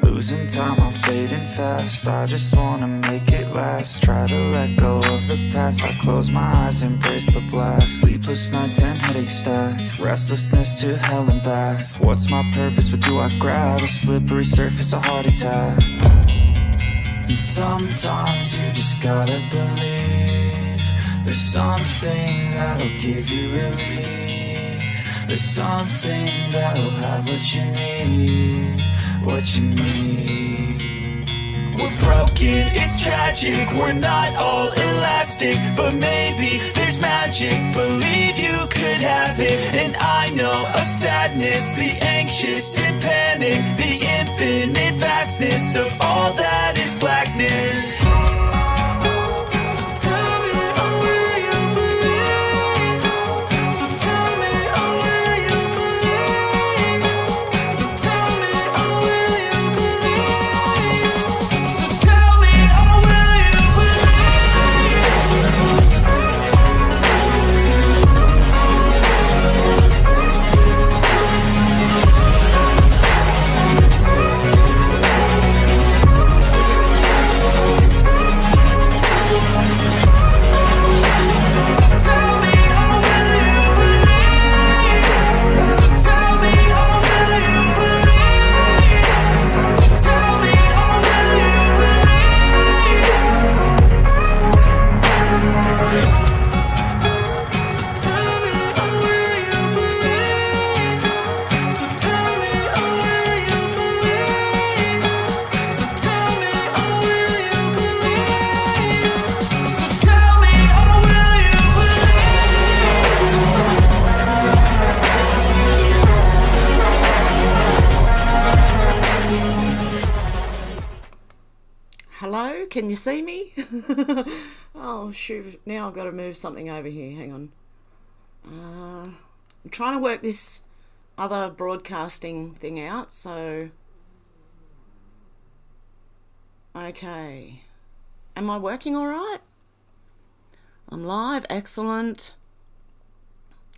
Losing time, I'm fading fast. I just wanna make it last. Try to let go of the past. I close my eyes, embrace the blast. Sleepless nights and headaches stack. Restlessness to hell and back. What's my purpose? What do I grab? A slippery surface, a heart attack. And sometimes you just gotta believe there's something that'll give you relief. There's something that'll have what you need. What you need. We're broken, it's tragic. We're not all elastic, but maybe there's magic. Believe you could have it. And I know of sadness, the anxious and panic, the infinite vastness of all that is blackness. Can you see me? Oh shoot, now I've got to move something over here, hang on. I'm trying to work this other broadcasting thing out, so okay, am I working all right? I'm live, excellent.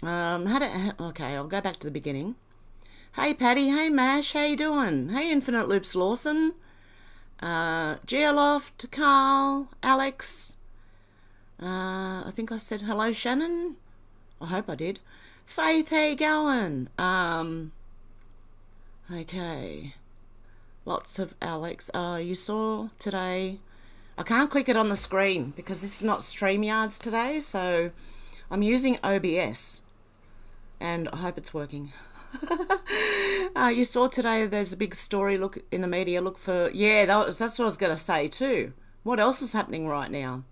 Okay, I'll go back to the beginning. Hey Patty, hey Mash, how you doing? Hey Infinite Loops Lawson, Geoloft, Carl, Alex, I think I said hello Shannon, I hope I did. Faith, how you going? Okay, lots of Alex. You saw today, I can't click it on the screen because this is not StreamYards today, so I'm using OBS and I hope it's working. You saw today there's a big story, look in the media, look for, yeah, that's what I was going to say too. What else is happening right now?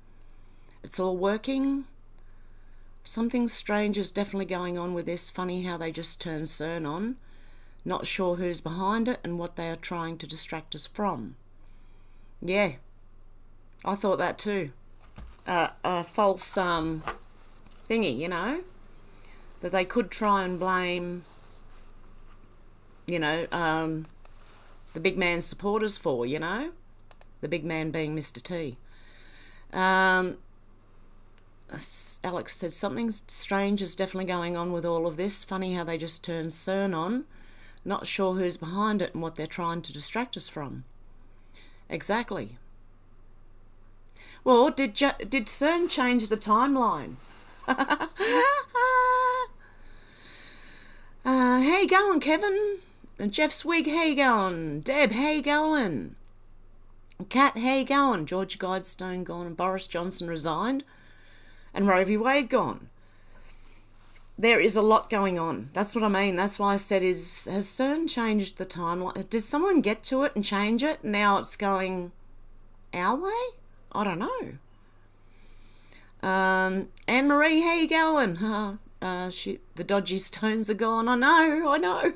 It's all working. Something strange is definitely going on with this. Funny how they just turn CERN on. Not sure who's behind it and what they are trying to distract us from. Yeah, I thought that too. A false thingy, you know, that they could try and blame, you know, the big man's supporters for, you know, the big man being Mr. T. Alex said something strange is definitely going on with all of this. Funny how they just turn CERN on. Not sure who's behind it and what they're trying to distract us from. Exactly. Well, did CERN change the timeline? How you going, Kevin? And Jeff Swig, how you going? Deb, how you going? Kat, how you going? Georgia Guidestone gone and Boris Johnson resigned and Roe v. Wade gone. There is a lot going on. That's what I mean. That's why I said, has CERN changed the timeline? Did someone get to it and change it? Now it's going our way? I don't know. Anne-Marie, how you going? The dodgy stones are gone. I know.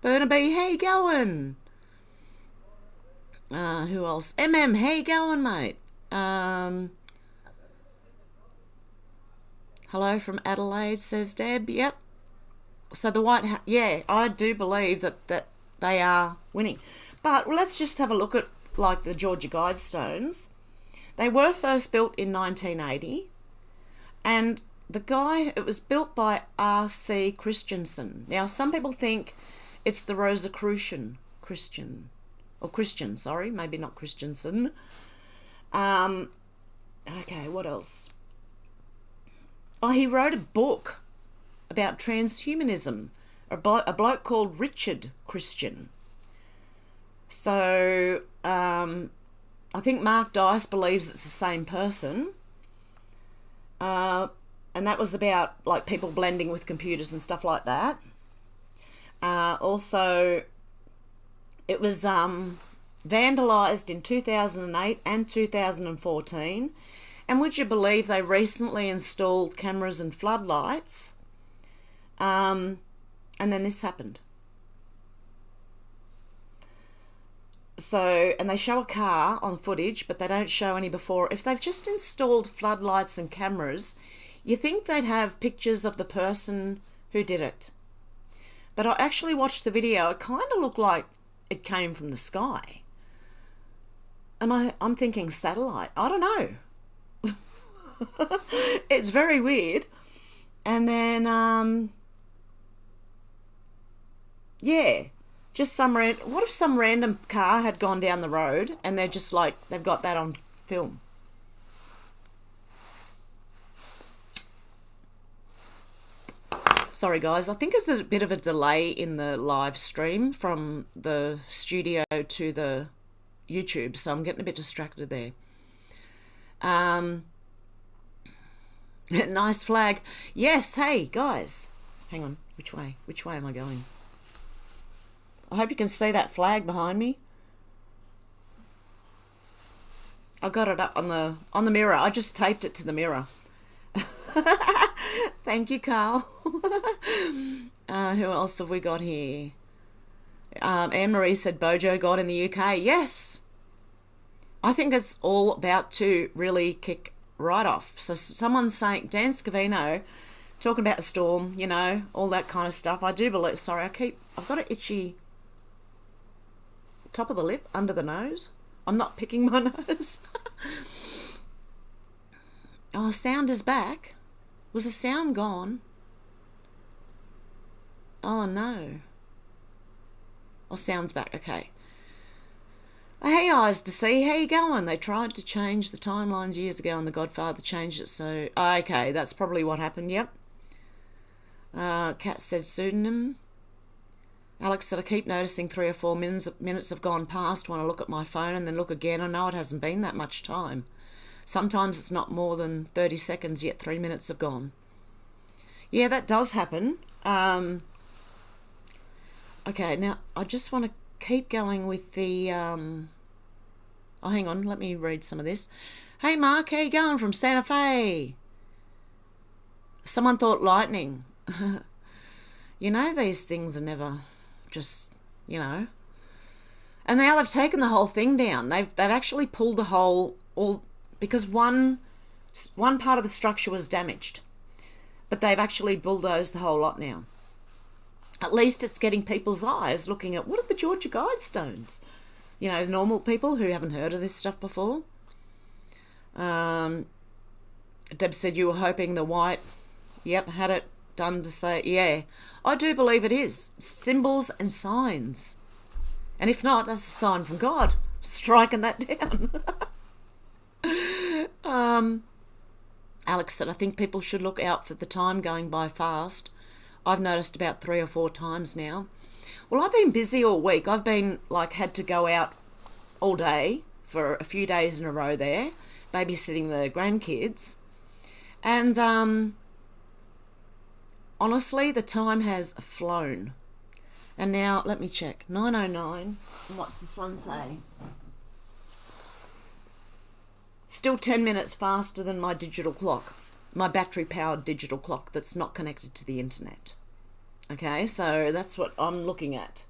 Burnaby, how you going? Who else? MM, how you going, mate? Hello from Adelaide, says Deb. Yep. So the White House, yeah, I do believe that they are winning. But let's just have a look at, like, the Georgia Guidestones. They were first built in 1980. And the guy, it was built by R.C. Christensen. Now, some people think it's the Rosicrucian Christian, sorry, maybe not Christensen. Okay, what else? Oh, he wrote a book about transhumanism, a bloke called Richard Christian. So, I think Mark Dice believes it's the same person. And that was about like people blending with computers and stuff like that. Also, it was vandalised in 2008 and 2014. And would you believe they recently installed cameras and floodlights? And then this happened. So, and they show a car on footage, but they don't show any before. If they've just installed floodlights and cameras, you think they'd have pictures of the person who did it. But I actually watched the video. It kind of looked like it came from the sky. I'm thinking satellite. I don't know. It's very weird. And then, yeah, just what if some random car had gone down the road and they're just like, they've got that on film? Sorry guys, I think there's a bit of a delay in the live stream from the studio to the YouTube, so I'm getting a bit distracted there. Nice flag. Yes, hey guys. Hang on, which way? Which way am I going? I hope you can see that flag behind me. I got it up on the mirror. I just taped it to the mirror. Thank you, Carl. Who else have we got here? Anne-Marie said Bojo got in the UK. Yes. I think it's all about to really kick right off. So someone's saying, Dan Scavino, talking about a storm, you know, all that kind of stuff. I do believe, sorry, I've got an itchy top of the lip, under the nose. I'm not picking my nose. Oh, sound is back. Was the sound gone? Oh, no. Oh, sound's back. Okay. Hey, Odysee, how you going? They tried to change the timelines years ago and The Godfather changed it, so... Okay, that's probably what happened, yep. Kat said pseudonym. Alex said, I keep noticing 3 or 4 minutes have gone past when I look at my phone and then look again. I know it hasn't been that much time. Sometimes it's not more than 30 seconds, yet 3 minutes have gone. Yeah, that does happen. Okay, now I just want to keep going with the... Oh, hang on, let me read some of this. Hey, Mark, how you going from Santa Fe? Someone thought lightning. You know, these things are never just, you know. And now they've taken the whole thing down. They've actually pulled the whole... because one part of the structure was damaged, but they've actually bulldozed the whole lot now. At least it's getting people's eyes looking at, what are the Georgia Guidestones? You know, normal people who haven't heard of this stuff before. Deb said you were hoping the white, yep, had it done to say, yeah, I do believe it is. Symbols and signs. And if not, that's a sign from God, striking that down. Alex said, I think people should look out for the time going by fast. I've noticed about 3 or 4 times now. Well, I've been busy all week. I've been, had to go out all day for a few days in a row there, babysitting the grandkids. And, honestly, the time has flown. And now, let me check. 9:09. And what's this one say? Still 10 minutes faster than my digital clock, my battery-powered digital clock that's not connected to the internet. Okay, so that's what I'm looking at.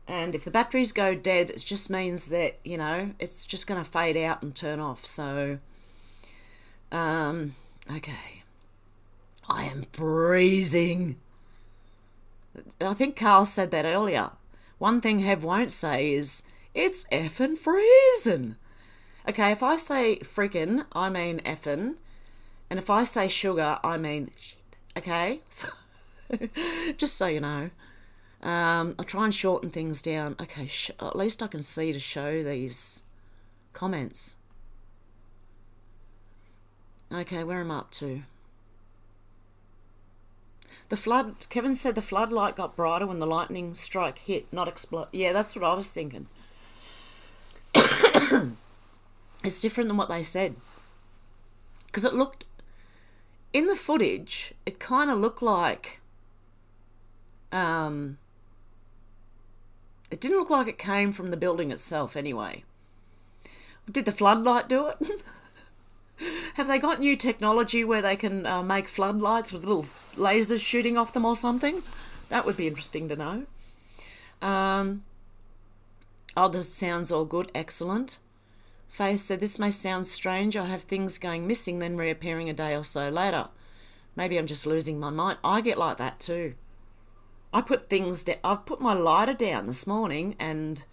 And if the batteries go dead, it just means that, you know, it's just going to fade out and turn off. So, okay. I am freezing. I think Carl said that earlier. One thing Hev won't say is, it's effing freezing. Okay, if I say frickin', I mean effin'. And if I say sugar, I mean shit. Okay? So, just so you know. I'll try and shorten things down. Okay, at least I can see to show these comments. Okay, where am I up to? The flood, Kevin said the floodlight got brighter when the lightning strike hit, not explode. Yeah, that's what I was thinking. It's different than what they said. Because it looked, in the footage, it kind of looked like, it didn't look like it came from the building itself anyway. Did the floodlight do it? Have they got new technology where they can make floodlights with little lasers shooting off them or something? That would be interesting to know. Oh, the sound's all good. Excellent. Faith said, this may sound strange. I have things going missing, then reappearing a day or so later. Maybe I'm just losing my mind. I get like that too. I've put my lighter down this morning, and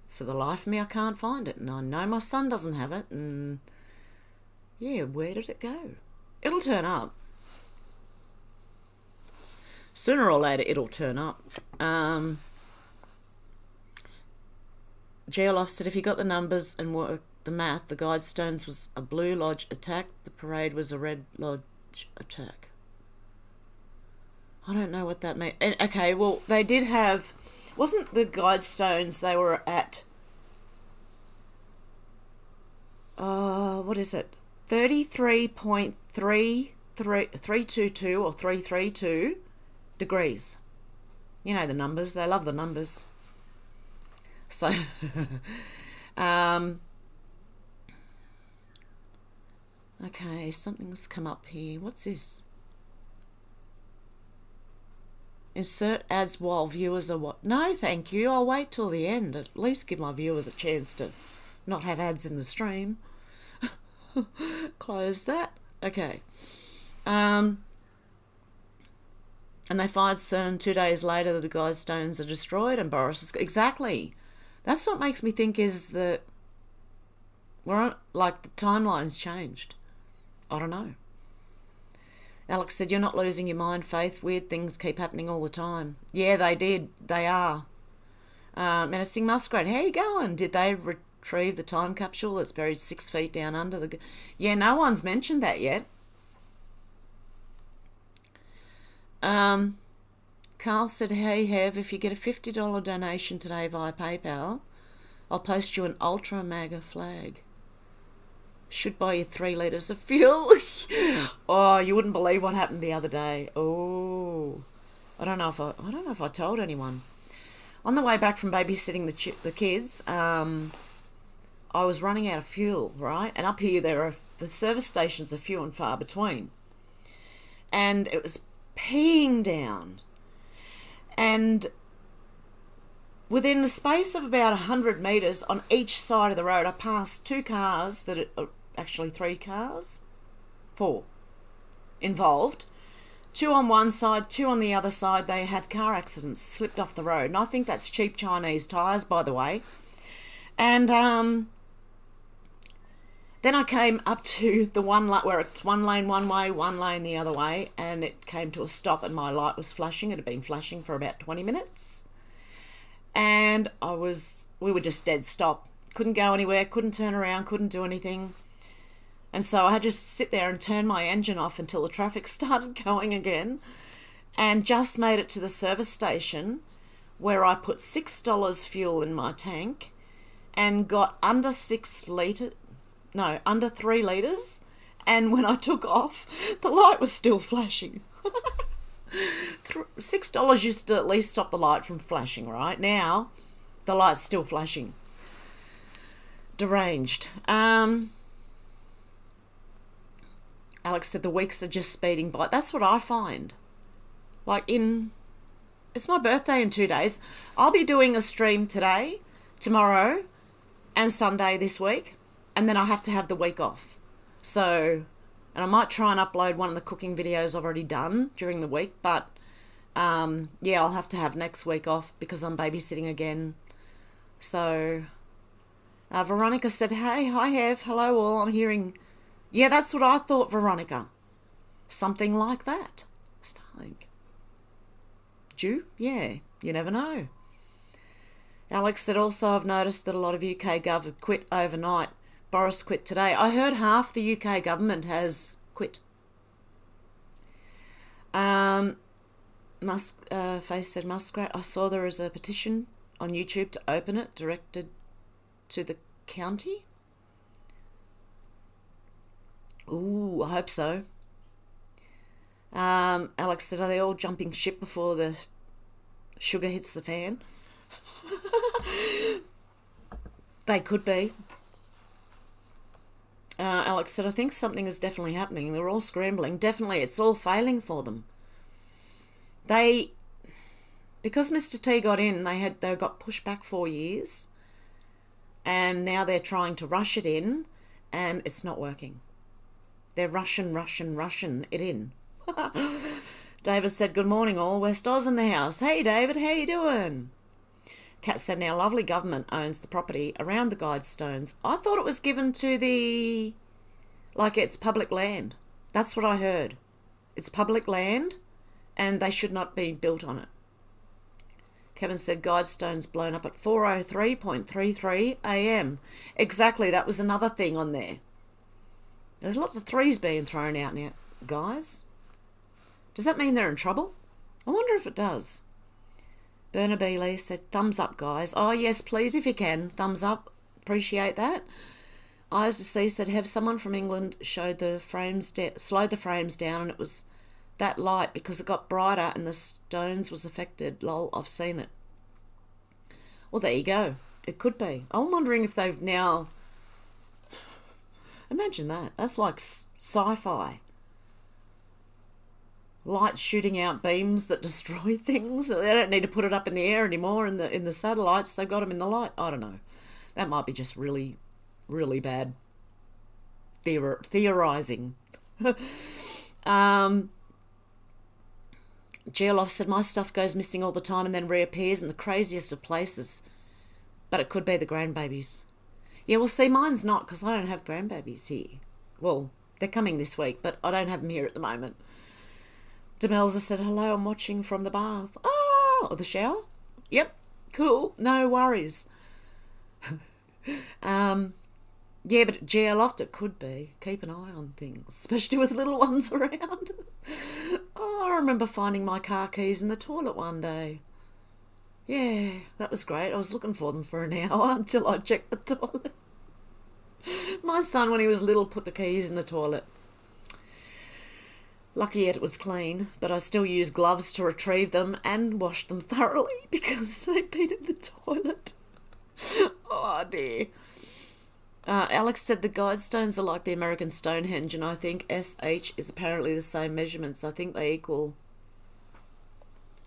for the life of me, I can't find it. And I know my son doesn't have it, and yeah, where did it go? It'll turn up. Sooner or later, it'll turn up. Geoloff said, if you got the numbers and worked the math, the Guidestones was a blue lodge attack. The parade was a red lodge attack. I don't know what that means. Okay, well, they did have... Wasn't the Guidestones, they were at... what is it? 33.322 or 332 degrees. You know the numbers. They love the numbers. So, okay, something's come up here. What's this? Insert ads while viewers are what? No, thank you. I'll wait till the end. At least give my viewers a chance to not have ads in the stream. Close that. Okay. And they fired CERN 2 days later that the Guidestones are destroyed, and Boris is... Exactly. That's what makes me think is that we're on, like, the timeline's changed. I don't know. Alex said, you're not losing your mind, Faith. Weird things keep happening all the time. Yeah, they did. They are. Menacing Muskrat, how you going? Did they retrieve the time capsule that's buried 6 feet down under the... Yeah, no one's mentioned that yet. Carl said, hey, Hev, if you get a $50 donation today via PayPal, I'll post you an Ultra MAGA flag. Should buy you 3 litres of fuel. Oh, you wouldn't believe what happened the other day. Oh, I don't know if I told anyone. On the way back from babysitting the kids, I was running out of fuel, right? And up here the service stations are few and far between. And it was peeing down. And within the space of about 100 metres on each side of the road, I passed 2 cars that are actually 3 cars, 4 involved. 2 on one side, 2 on the other side. They had car accidents, slipped off the road. And I think that's cheap Chinese tyres, by the way. And then I came up to the one where it's 1 lane one way, 1 lane the other way, and it came to a stop and my light was flashing. It had been flashing for about 20 minutes. And we were just dead stop. Couldn't go anywhere, couldn't turn around, couldn't do anything. And so I had to sit there and turn my engine off until the traffic started going again, and just made it to the service station where I put $6 fuel in my tank and got under 3 litres. And when I took off, the light was still flashing. $6 used to at least stop the light from flashing, right? Now, the light's still flashing. Deranged. Alex said the weeks are just speeding by. That's what I find. It's my birthday in 2 days. I'll be doing a stream today, tomorrow, and Sunday this week. And then I have to have the week off. So, and I might try and upload one of the cooking videos I've already done during the week. But, yeah, I'll have to have next week off because I'm babysitting again. So, Veronica said, hey, hi, Hev. Hello, all. I'm hearing... Yeah, that's what I thought, Veronica. something like that. Starlink. Due? Yeah, you never know. Alex said, also I've noticed that a lot of UK gov have quit overnight. Boris quit today. I heard half the UK government has quit. Face said, Muskrat, I saw there is a petition on YouTube to open it, directed to the county. Ooh, I hope so. Alex said, are they all jumping ship before the sugar hits the fan? They could be. Alex said, I think something is definitely happening. They're all scrambling. Definitely, it's all failing for them. Because Mr. T got in, they got pushed back 4 years, and now they're trying to rush it in, and it's not working. They're rushing it in. David said, good morning all. West Oz in the house. Hey David, how you doing? Kat said, now lovely government owns the property around the Guidestones. I thought it was given to it's public land. That's what I heard. It's public land and they should not be built on it. Kevin said, Guidestones blown up at 4:03.33 a.m. Exactly, that was another thing on there. There's lots of threes being thrown out now, guys. Does that mean they're in trouble? I wonder if it does. Bernard B. Lee said, thumbs up, guys. Oh, yes, please, if you can. Thumbs up. Appreciate that. Odysee said, have someone from England slowed the frames down, and it was that light because it got brighter and the stones was affected. Lol, I've seen it. Well, there you go. It could be. I'm wondering if they've now... Imagine that. That's like sci-fi. Light shooting out beams that destroy things. They don't need to put it up in the air anymore in the satellites. They've got them in the light. I don't know. That might be just really, really bad theorizing. Geoloff said, my stuff goes missing all the time and then reappears in the craziest of places. But it could be the grandbabies. Yeah, well, see, mine's not because I don't have grandbabies here. Well, they're coming this week, but I don't have them here at the moment. Demelza said, hello, I'm watching from the bath. Oh, or the shower? Yep, cool, no worries. Yeah, but Geoloft, it could be. Keep an eye on things, especially with little ones around. Oh, I remember finding my car keys in the toilet one day. Yeah, that was great. I was looking for them for an hour until I checked the toilet. My son, when he was little, put the keys in the toilet. Lucky it was clean, but I still use gloves to retrieve them and wash them thoroughly because they'd been in the toilet. Oh, dear. Alex said the Guidestones are like the American Stonehenge, and I think SH is apparently the same measurements. I think they equal...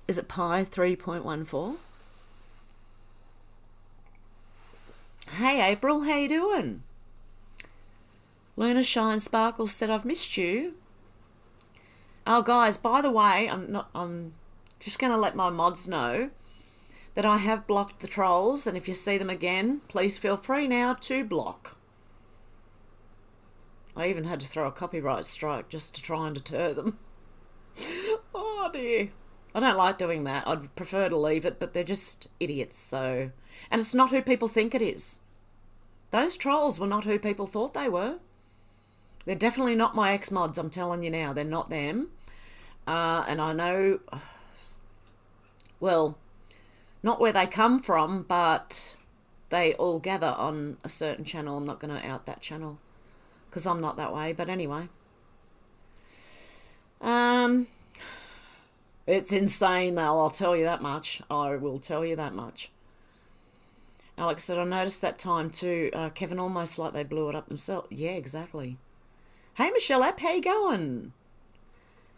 Is it pi 3.14? Hey, April, how you doing? Luna Shine Sparkle said, I've missed you. Oh, guys, by the way, I'm just going to let my mods know that I have blocked the trolls, and if you see them again, please feel free now to block. I even had to throw a copyright strike just to try and deter them. Oh, dear. I don't like doing that. I'd prefer to leave it, but they're just idiots, so... And it's not who people think it is. Those trolls were not who people thought they were. They're definitely not my ex-mods, I'm telling you now. They're not them. And I know... Well, not where they come from, but they all gather on a certain channel. I'm not going to out that channel because I'm not that way. But anyway. It's insane, though, I'll tell you that much. I will tell you that much. Alex said, I noticed that time too. Kevin, almost like they blew it up themselves. Yeah, exactly. Hey, Michelle App, how you going?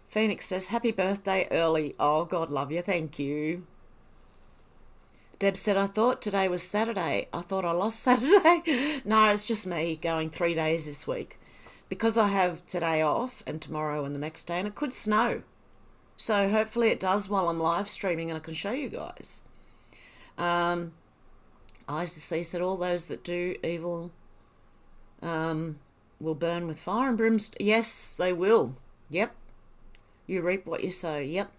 Phoenix says, happy birthday early. Oh, God love you. Thank you. Deb said, I thought today was Saturday. I thought I lost Saturday. No, it's just me going 3 days this week. Because I have today off and tomorrow and the next day, and it could snow. So hopefully it does while I'm live streaming and I can show you guys. Odysee said, all those that do evil will burn with fire and brimstone. Yes, they will. Yep. You reap what you sow. Yep.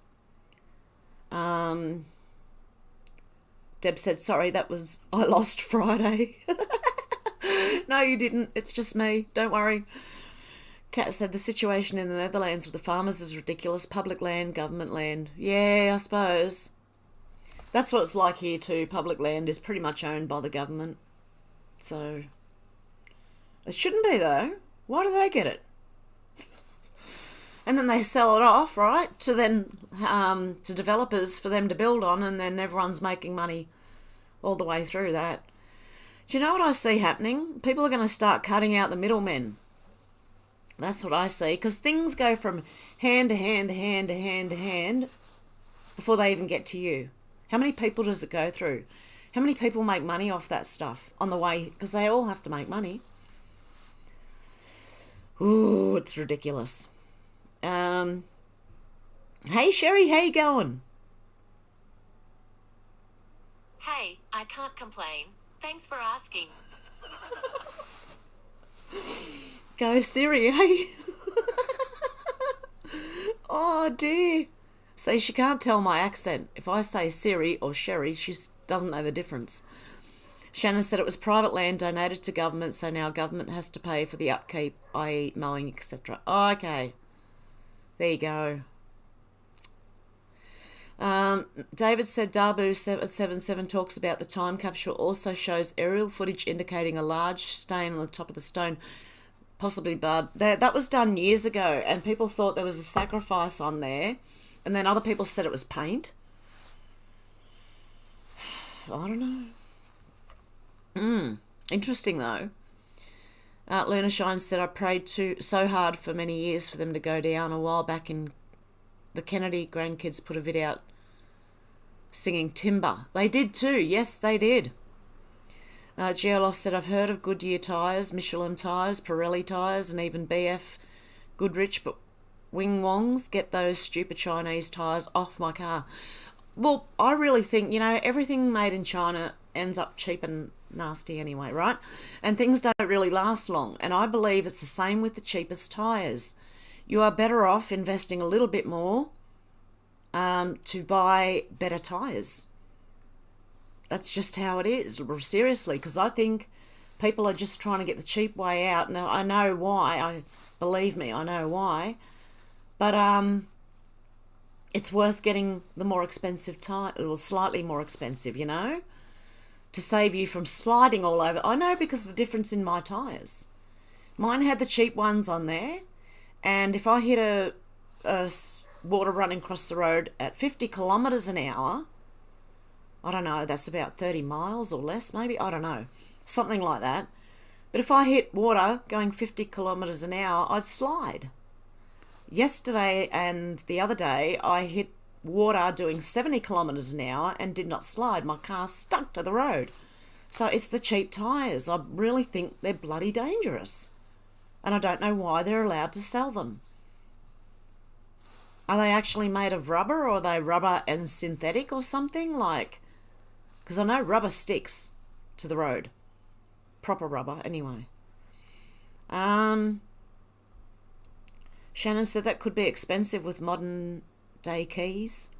Deb said, sorry, I lost Friday. No, you didn't. It's just me. Don't worry. Kat said, the situation in the Netherlands with the farmers is ridiculous. Public land, government land. Yeah, I suppose. That's what it's like here too. Public land is pretty much owned by the government. So, it shouldn't be though. Why do they get it? And then they sell it off, right, to developers for them to build on, and then everyone's making money all the way through that. Do you know what I see happening? People are going to start cutting out the middlemen. That's what I see, because things go from hand to hand to hand to hand to hand before they even get to you. How many people does it go through? How many people make money off that stuff on the way? Because they all have to make money. Ooh, it's ridiculous. Hey Sherry, how you going? Hey, I can't complain. Thanks for asking. Go Siri, hey? Oh dear. See, she can't tell my accent. If I say Siri or Sherry, she doesn't know the difference. Shannon said it was private land donated to government, so now government has to pay for the upkeep, i.e. mowing, etc. Oh, okay. There you go. David said Darbu77 talks about the time capsule also shows aerial footage indicating a large stain on the top of the stone, possibly blood. That was done years ago, and people thought there was a sacrifice on there, and then other people said it was paint. I don't know. Interesting though. Luna Shine said, I prayed so hard for many years for them to go down. A while back in the Kennedy grandkids put a vid out singing Timber. They did too. Yes, they did. Geoloff said, I've heard of Goodyear tyres, Michelin tyres, Pirelli tyres, and even BF Goodrich, but Wing Wongs, get those stupid Chinese tyres off my car. Well, I really think, everything made in China ends up cheap and nasty anyway, right? And things don't really last long. And I believe it's the same with the cheapest tyres. You are better off investing a little bit more to buy better tyres. That's just how it is, seriously, because I think people are just trying to get the cheap way out. Now, I know why. Believe me, I know why. But it's worth getting the more expensive tyre, or slightly more expensive, to save you from sliding all over. I know because of the difference in my tyres. Mine had the cheap ones on there, and if I hit a water running across the road at 50 kilometres an hour, I don't know, that's about 30 miles or less maybe, I don't know, something like that. But if I hit water going 50 kilometres an hour, I'd slide. Yesterday and the other day, I hit water doing 70 kilometres an hour and did not slide. My car stuck to the road. So it's the cheap tyres. I really think they're bloody dangerous. And I don't know why they're allowed to sell them. Are they actually made of rubber, or are they rubber and synthetic or something? Because I know rubber sticks to the road. Proper rubber, anyway. Shannon said that could be expensive with modern day keys.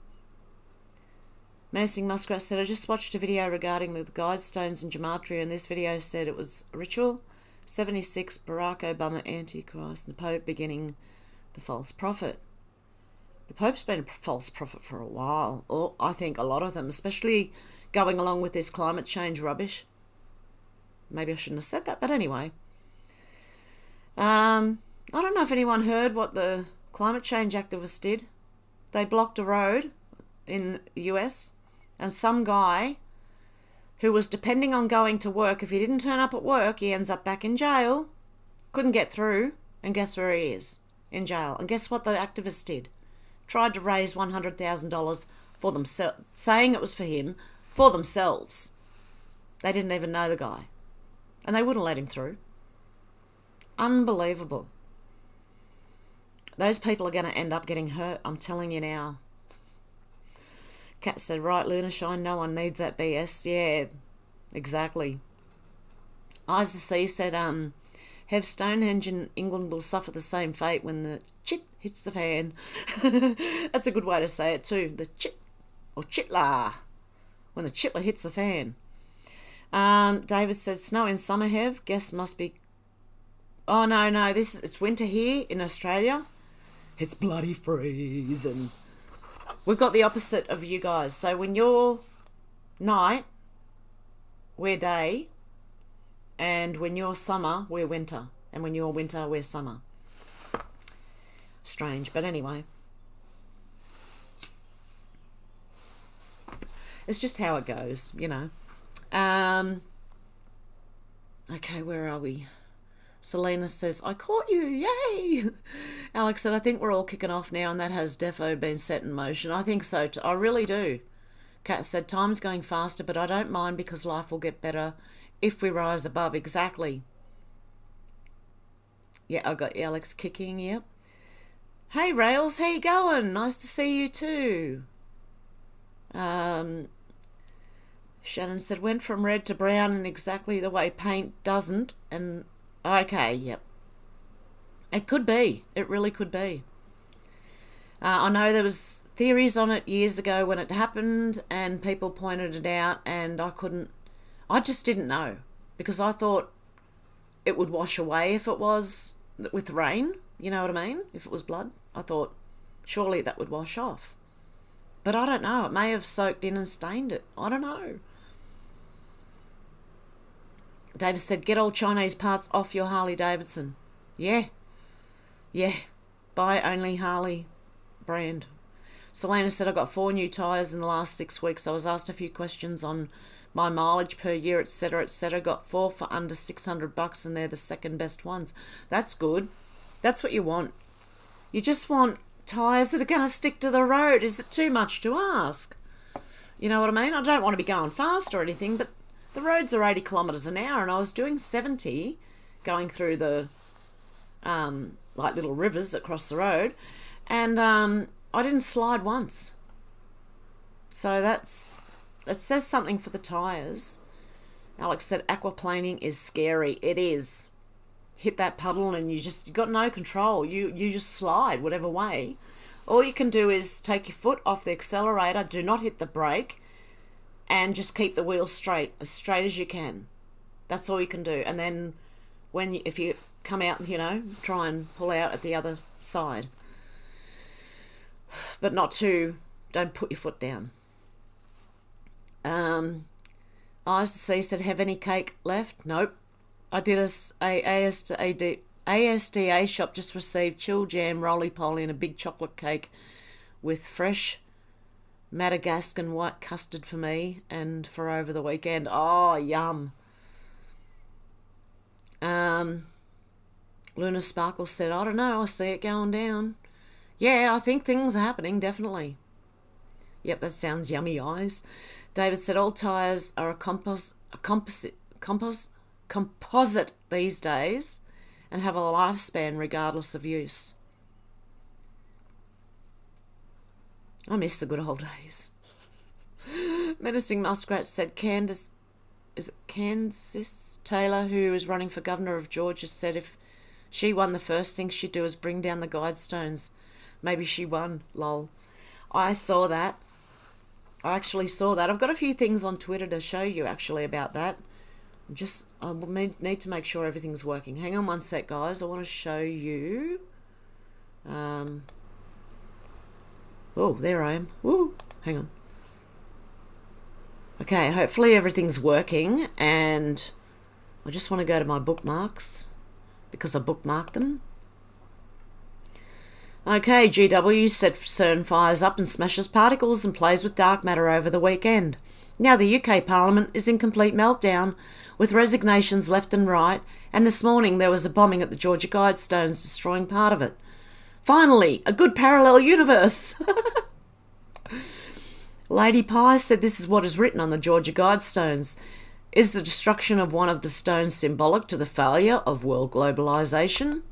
Menacing Muskrat said, I just watched a video regarding the Guidestones in gematria, and this video said it was a ritual. 76, Barack Obama, Antichrist, and the Pope beginning the false prophet. The Pope's been a false prophet for a while, or I think a lot of them, especially going along with this climate change rubbish. Maybe I shouldn't have said that, but anyway. I don't know if anyone heard what the climate change activists did. They blocked a road in the US, and some guy who was depending on going to work, if he didn't turn up at work, he ends up back in jail, couldn't get through, and guess where he is? In jail. And guess what the activists did? Tried to raise $100,000 for themselves, saying it was for him, for themselves. They didn't even know the guy. And they wouldn't let him through. Unbelievable. Those people are going to end up getting hurt, I'm telling you now. Kat said, right, Luna Shine, no one needs that BS. Yeah, exactly. Isa C said, Hev, Stonehenge in England will suffer the same fate when the chit hits the fan. That's a good way to say it too. The chit, or chitla, when the chitla hits the fan. David said, snow in summer, Hev. Guess must be... Oh, no, it's winter here in Australia. It's bloody freezing. We've got the opposite of you guys. So when you're night, we're day. And when you're summer, we're winter. And when you're winter, we're summer. Strange, but anyway. It's just how it goes, you know. Okay, where are we? Selena says, I caught you, yay! Alex said, I think we're all kicking off now and that has defo been set in motion. I think so, I really do. Kat said, time's going faster, but I don't mind because life will get better if we rise above. Exactly. Yeah, I got Alex kicking, yep. Hey, Rails, how you going? Nice to see you too. Shannon said, went from red to brown in exactly the way paint doesn't. And, okay, yep. It could be. It really could be. I know there was theories on it years ago when it happened and people pointed it out and I just didn't know because I thought it would wash away if it was with rain, you know what I mean? If it was blood, I thought surely that would wash off. But I don't know. It may have soaked in and stained it. I don't know. David said, get all Chinese parts off your Harley Davidson. Yeah. Buy only Harley brand. Selena said, I got 4 new tyres in the last 6 weeks. I was asked a few questions on my mileage per year, etc., etc. Got 4 for under $600 and they're the second best ones. That's good. That's what you want. You just want tyres that are going to stick to the road. Is it too much to ask? You know what I mean? I don't want to be going fast or anything, but the roads are 80 kilometres an hour and I was doing 70 going through the like little rivers that cross the road and I didn't slide once. So that says something for the tyres. Alex said aquaplaning is scary. It is. Hit that puddle and you've got no control. You just slide whatever way. All you can do is take your foot off the accelerator, do not hit the brake, and just keep the wheel straight as you can. That's all you can do. And then if you come out, try and pull out at the other side. But don't put your foot down. ISC said, have any cake left? Nope. I did ASDA shop just received chilled jam, roly-poly and a big chocolate cake with fresh Madagascan white custard for me and for over the weekend. Oh, yum. Luna Sparkle said, I don't know, I see it going down. Yeah, I think things are happening, definitely. Yep, that sounds yummy, eyes. David said, all tyres are a composite these days and have a lifespan regardless of use. I miss the good old days. Menacing Muskrat said, Candace Taylor, who is running for governor of Georgia, said if she won, the first thing she'd do is bring down the Guidestones. Maybe she won, lol. I saw that. I actually saw that. I've got a few things on Twitter to show you actually about that. I need to make sure everything's working. Hang on one sec, guys. I want to show you. Oh, there I am. Woo. Hang on. Okay, hopefully everything's working, and I just want to go to my bookmarks because I bookmarked them. Okay, GW said CERN fires up and smashes particles and plays with dark matter over the weekend. Now the UK Parliament is in complete meltdown, with resignations left and right, and this morning there was a bombing at the Georgia Guidestones, destroying part of it. Finally, a good parallel universe. Lady Pie said this is what is written on the Georgia Guidestones. Is the destruction of one of the stones symbolic to the failure of world globalisation?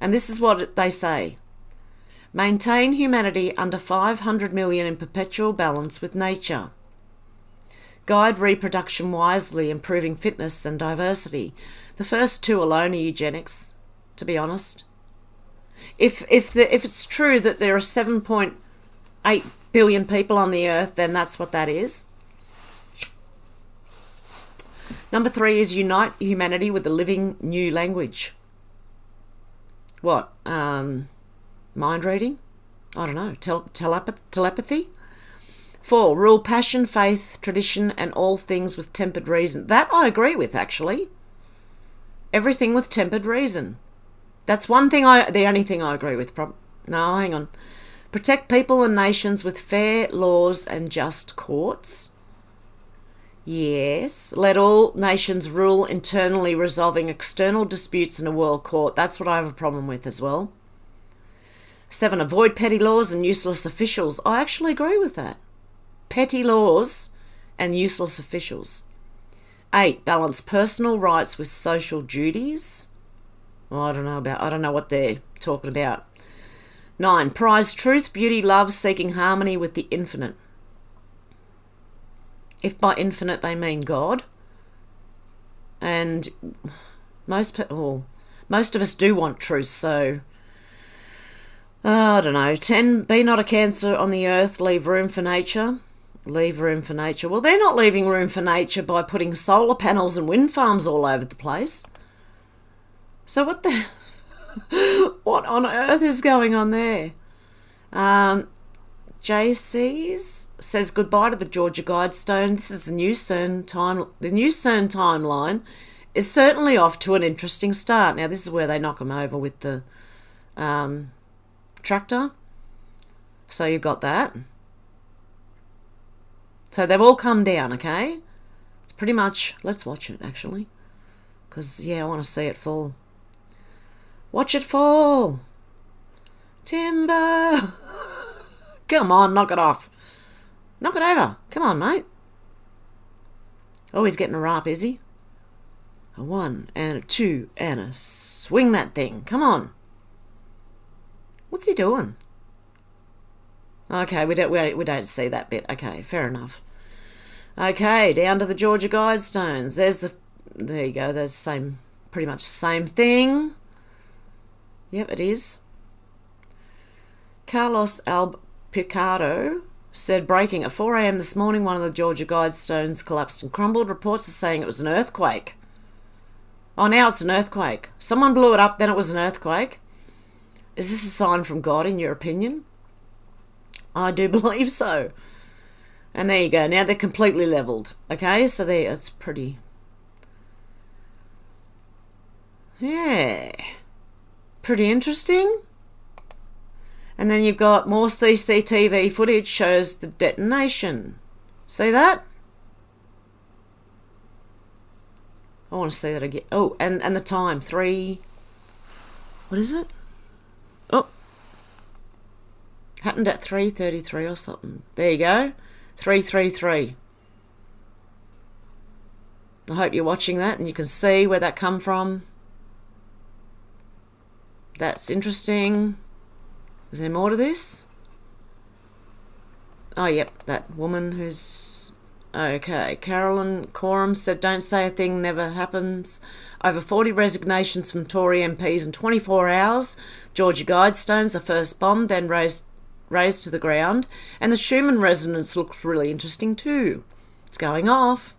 And this is what they say. Maintain humanity under 500 million in perpetual balance with nature. Guide reproduction wisely, improving fitness and diversity. The first two alone are eugenics, to be honest. If it's true that there are 7.8 billion people on the earth, then that's what that is. Number 3 is unite humanity with a living new language. What? Mind reading? I don't know. Telepathy? 4, rule passion, faith, tradition, and all things with tempered reason. That I agree with, actually. Everything with tempered reason. That's the only thing I agree with. No, hang on. Protect people and nations with fair laws and just courts. Yes. Let all nations rule internally, resolving external disputes in a world court. That's what I have a problem with as well. 7, avoid petty laws and useless officials. I actually agree with that. Petty laws and useless officials. 8, balance personal rights with social duties. Well, I don't know what they're talking about. 9, prize truth, beauty, love, seeking harmony with the infinite. If by infinite they mean God. And most of us do want truth, so I don't know. 10, be not a cancer on the earth, leave room for nature. Leave room for nature. Well, they're not leaving room for nature by putting solar panels and wind farms all over the place. So what on earth is going on there? JC's says goodbye to the Georgia Guidestones. This is the new CERN time. The new CERN timeline is certainly off to an interesting start. Now, this is where they knock them over with the tractor. So you've got that. So they've all come down, okay? It's pretty much... Let's watch it, actually. Because, yeah, I want to see it fall. Watch it fall! Timber! Come on, knock it off. Knock it over. Come on, mate. Oh, he's getting a rap, is he? A 1 and a 2 and a swing that thing. Come on. What's he doing? Okay, we don't see that bit. Okay, fair enough. Okay, down to the Georgia Guidestones. There you go. There's pretty much the same thing. Yep, it is. Carlos Picado said, breaking at 4 a.m. this morning, one of the Georgia Guidestones collapsed and crumbled. Reports are saying it was an earthquake. Oh, now it's an earthquake. Someone blew it up, then it was an earthquake. Is this a sign from God, in your opinion? I do believe so. And there you go. Now they're completely levelled. Okay, so it's pretty... Yeah. Pretty interesting. And then you've got more CCTV footage shows the detonation. See that? I want to see that again. Oh, and the time. 3... What is it? Oh. Happened at 3:33 or something. There you go. 3:33. I hope you're watching that and you can see where that come from. That's interesting. Is there more to this? Oh, yep, that woman who's... Okay, Carolyn Coram said, don't say a thing, never happens. Over 40 resignations from Tory MPs in 24 hours. Georgia Guidestones are first bombed, then razed to the ground. And the Schumann resonance looks really interesting too. It's going off.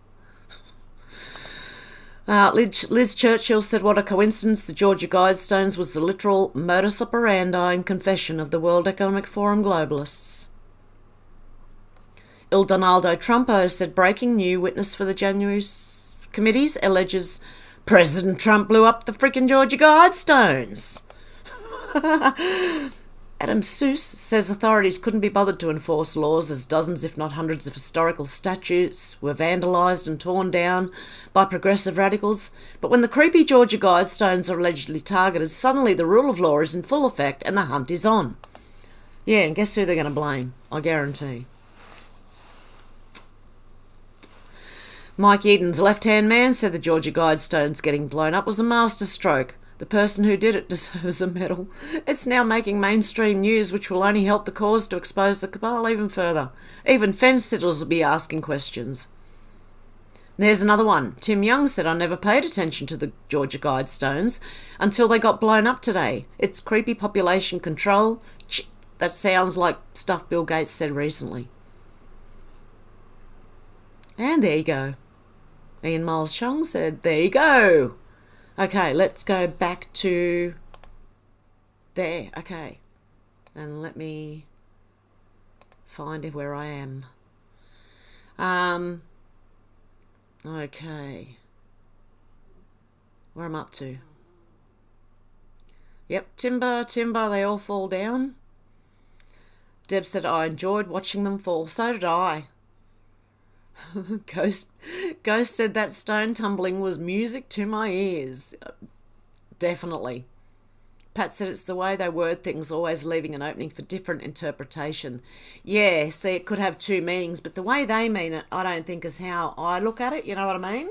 Liz Churchill said, what a coincidence. The Georgia Guidestones was the literal modus operandi and confession of the World Economic Forum globalists. Il Donaldo Trumpo said, breaking new witness for the January committees alleges President Trump blew up the freaking Georgia Guidestones. Adam Seuss says authorities couldn't be bothered to enforce laws as dozens, if not hundreds, of historical statues were vandalised and torn down by progressive radicals. But when the creepy Georgia Guidestones are allegedly targeted, suddenly the rule of law is in full effect and the hunt is on. Yeah, and guess who they're going to blame? I guarantee. Mike Eden's left-hand man said the Georgia Guidestones getting blown up was a masterstroke. The person who did it deserves a medal. It's now making mainstream news, which will only help the cause to expose the cabal even further. Even fence sitters will be asking questions. There's another one. Tim Young said, I never paid attention to the Georgia Guidestones until they got blown up today. It's creepy population control. That sounds like stuff Bill Gates said recently. And there you go. Ian Miles Chong said, there you go. Okay, let's go back to there. Okay. And let me find where I am. Okay. Where I'm up to. Yep, timber, they all fall down. Deb said, I enjoyed watching them fall. So did I. Ghost said that stone tumbling was music to my ears. Definitely. Pat said it's the way they word things, always leaving an opening for different interpretation. Yeah, see, it could have two meanings, but the way they mean it, I don't think is how I look at it, you know what I mean?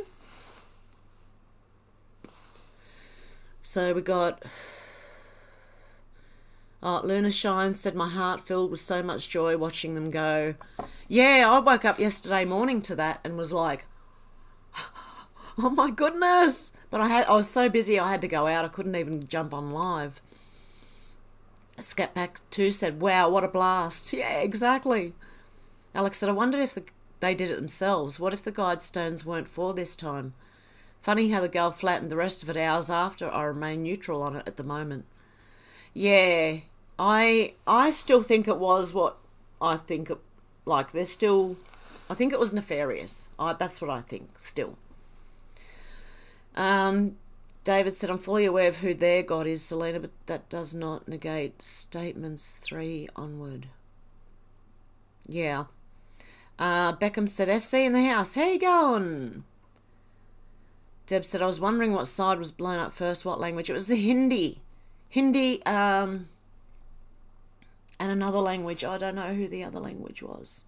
So we got... Luna Shine said, my heart filled with so much joy watching them go. Yeah, I woke up yesterday morning to that and was like, oh my goodness. But I was so busy I had to go out. I couldn't even jump on live. Scatback 2 said, wow, what a blast. Yeah, exactly. Alex said, I wondered if they did it themselves. What if the Guidestones weren't for this time? Funny how the girl flattened the rest of it hours after. I remain neutral on it at the moment. Yeah, I still think it was what I think. Like, they're still... I think it was nefarious. That's what I think, still. David said, I'm fully aware of who their God is, Selena, but that does not negate statements 3 onward. Yeah. Beckham said, SC in the house. How you going? Deb said, I was wondering what side was blown up first, what language. It was the Hindi, and another language. I don't know who the other language was.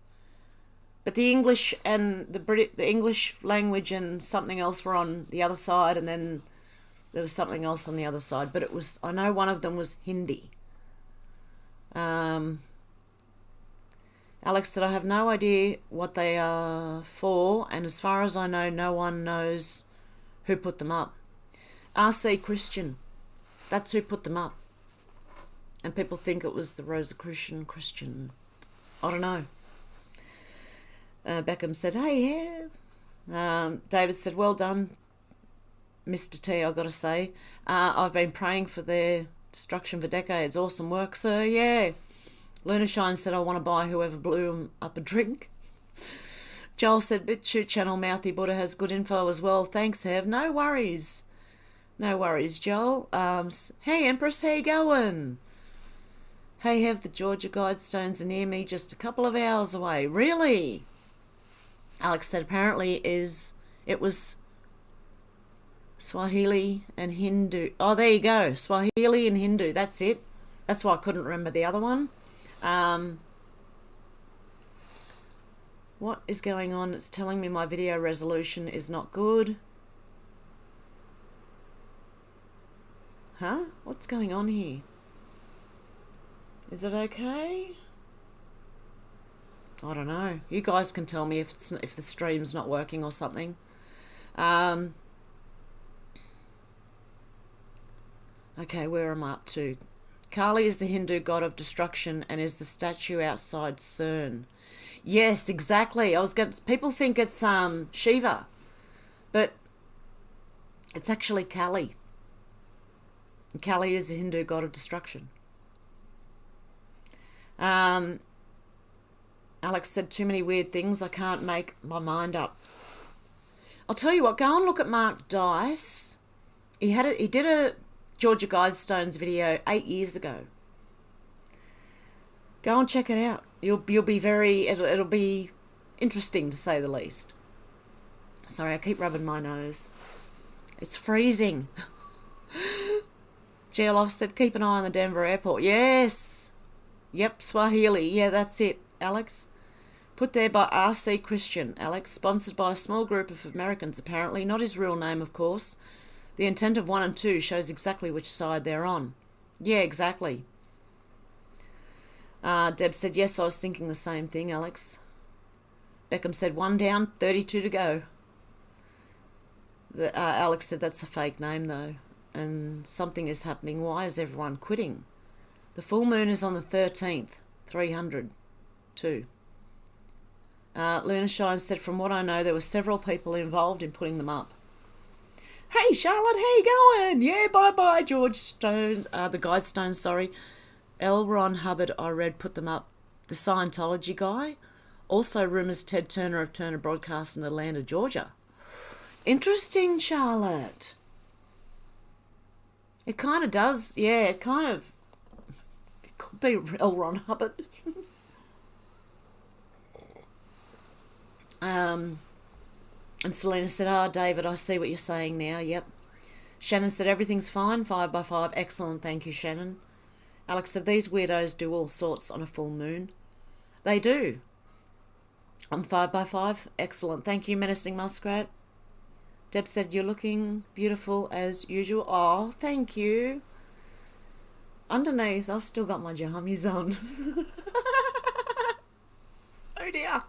But the English and the English language and something else were on the other side, and then there was something else on the other side. But it was, I know one of them was Hindi. Alex said, I have no idea what they are for, and as far as I know, no one knows who put them up. RC Christian. That's who put them up. And people think it was the Rosicrucian Christian. I don't know. Beckham said, hey, yeah. David said, well done, Mr. T, I've got to say. I've been praying for their destruction for decades. Awesome work, sir. Yeah. Luna Shine said, I want to buy whoever blew him up a drink. Joel said, Bitchute channel Mouthy Buddha has good info as well. Thanks, Hev. No worries. No worries, Joel. Hey, Empress, how you going? Hey, Hev, the Georgia Guidestones are near me, just a couple of hours away. Really? Alex said, apparently it was Swahili and Hindu. Oh, there you go. Swahili and Hindu. That's it. That's why I couldn't remember the other one. What is going on? It's telling me my video resolution is not good. Huh? What's going on here? Is it okay? I don't know. You guys can tell me if the stream's not working or something. Okay, where am I up to? Kali is the Hindu god of destruction and is the statue outside CERN. Yes, exactly. People think it's Shiva, but it's actually Kali. And Kali is the Hindu god of destruction. Alex said, too many weird things. I can't make my mind up. I'll tell you what, go and look at Mark Dice. He did a Georgia Guidestones video 8 years ago. Go and check it out. You'll be it'll be interesting to say the least. Sorry, I keep rubbing my nose. It's freezing. Geoloff said, keep an eye on the Denver airport. Yes. Yep, Swahili. Yeah, that's it, Alex. Put there by RC Christian, Alex. Sponsored by a small group of Americans, apparently. Not his real name, of course. The intent of 1 and 2 shows exactly which side they're on. Yeah, exactly. Deb said, yes, I was thinking the same thing, Alex. Beckham said, 1 down, 32 to go. Alex said that's a fake name though, and something is happening. Why is everyone quitting? The full moon is on the 13th, 302. Luna Shine said, from what I know, there were several people involved in putting them up. Hey Charlotte, how you going? Yeah, bye George Stones, the Guidestones, sorry. L. Ron Hubbard, I read, put them up. The Scientology guy. Also rumours Ted Turner of Turner Broadcast in Atlanta, Georgia. Interesting, Charlotte. It kind of does, yeah, it could be L. Ron Hubbard. And Selena said, David, I see what you're saying now, yep. Shannon said, everything's fine, 5x5, excellent, thank you, Shannon. Alex said, these weirdos do all sorts on a full moon. They do. On 5x5, excellent, thank you, Menacing Muskrat. Deb said, you're looking beautiful as usual. Oh, thank you. Underneath, I've still got my jammies on. Oh dear.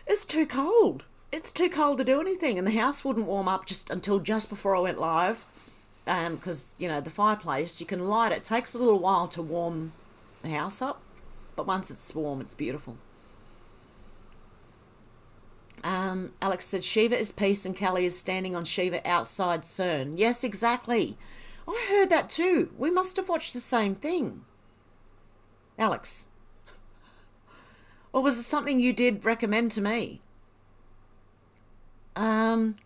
It's too cold. It's too cold to do anything, and the house wouldn't warm up until just before I went live. Because, the fireplace, you can light it. It takes a little while to warm the house up, but once it's warm, it's beautiful. Alex said, Shiva is peace and Kelly is standing on Shiva outside CERN. Yes, exactly. I heard that too. We must have watched the same thing. Alex. Or was it something you did recommend to me?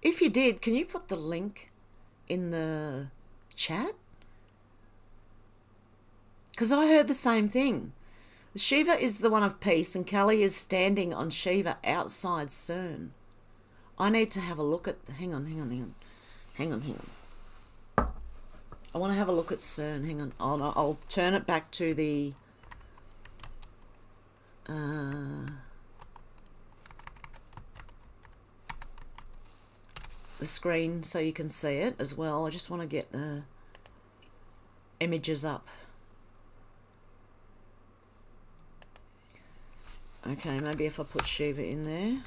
If you did, can you put the link in the chat? Because I heard the same thing. Shiva is the one of peace and Kelly is standing on Shiva outside CERN. I need to have a look at... Hang on. I want to have a look at CERN. Hang on. I'll turn it back to the... the screen so you can see it as well. I just want to get the images up. Okay, maybe if I put Shiva in there.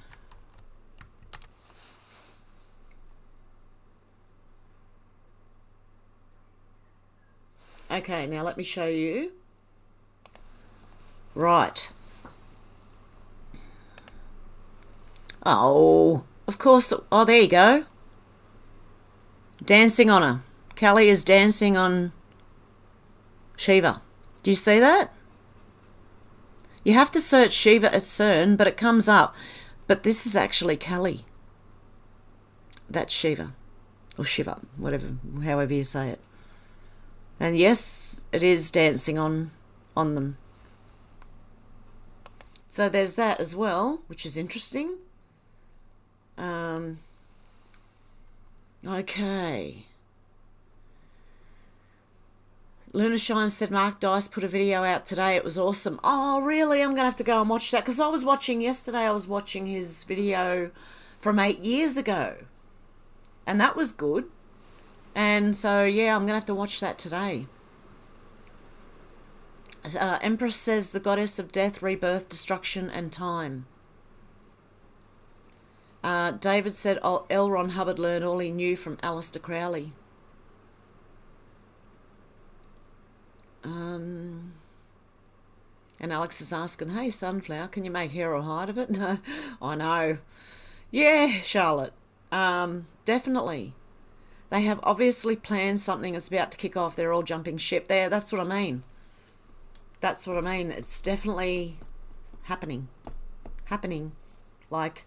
Okay, now let me show you. Right. Oh, of course. Oh, there you go. Dancing on her. Kelly is dancing on Shiva. Do you see that? You have to search Shiva as CERN, but it comes up. But this is actually Kelly. That's Shiva. Or Shiva, whatever, however you say it. And yes, it is dancing on them. So there's that as well, which is interesting. Okay. Luna Shine said Mark Dice put a video out today. It was awesome. Oh, really? I'm going to have to go and watch that. Because I was watching his video from 8 years ago. And that was good. And so, yeah, I'm going to have to watch that today. Empress says the goddess of death, rebirth, destruction, and time. David said L. Ron Hubbard learned all he knew from Aleister Crowley. And Alex is asking, hey, Sunflower, can you make hair or hide of it? No, I know. Yeah, Charlotte. Definitely. They have obviously planned something that's about to kick off. They're all jumping ship there. That's what I mean. That's what I mean. It's definitely happening. Like,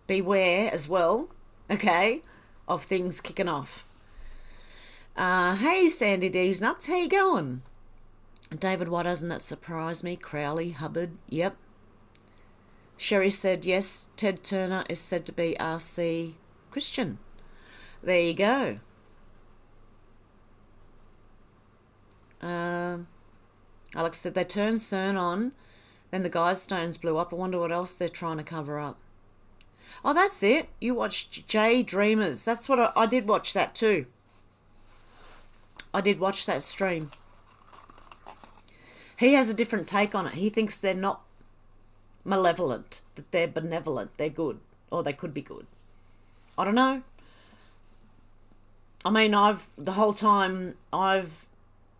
beware as well, okay, of things kicking off. Hey, Sandy D's Nuts, how you going? David, why doesn't that surprise me? Crowley, Hubbard, yep. Sherry said, yes, Ted Turner is said to be RC Christian. There you go. Alex said, they turned CERN on, then the Guidestones blew up. I wonder what else they're trying to cover up. Oh, that's it. You watched Jay Dreamers. That's what I did watch that too. I did watch that stream. He has a different take on it. He thinks they're not malevolent, that they're benevolent, they're good, or they could be good. I don't know. I mean, the whole time I've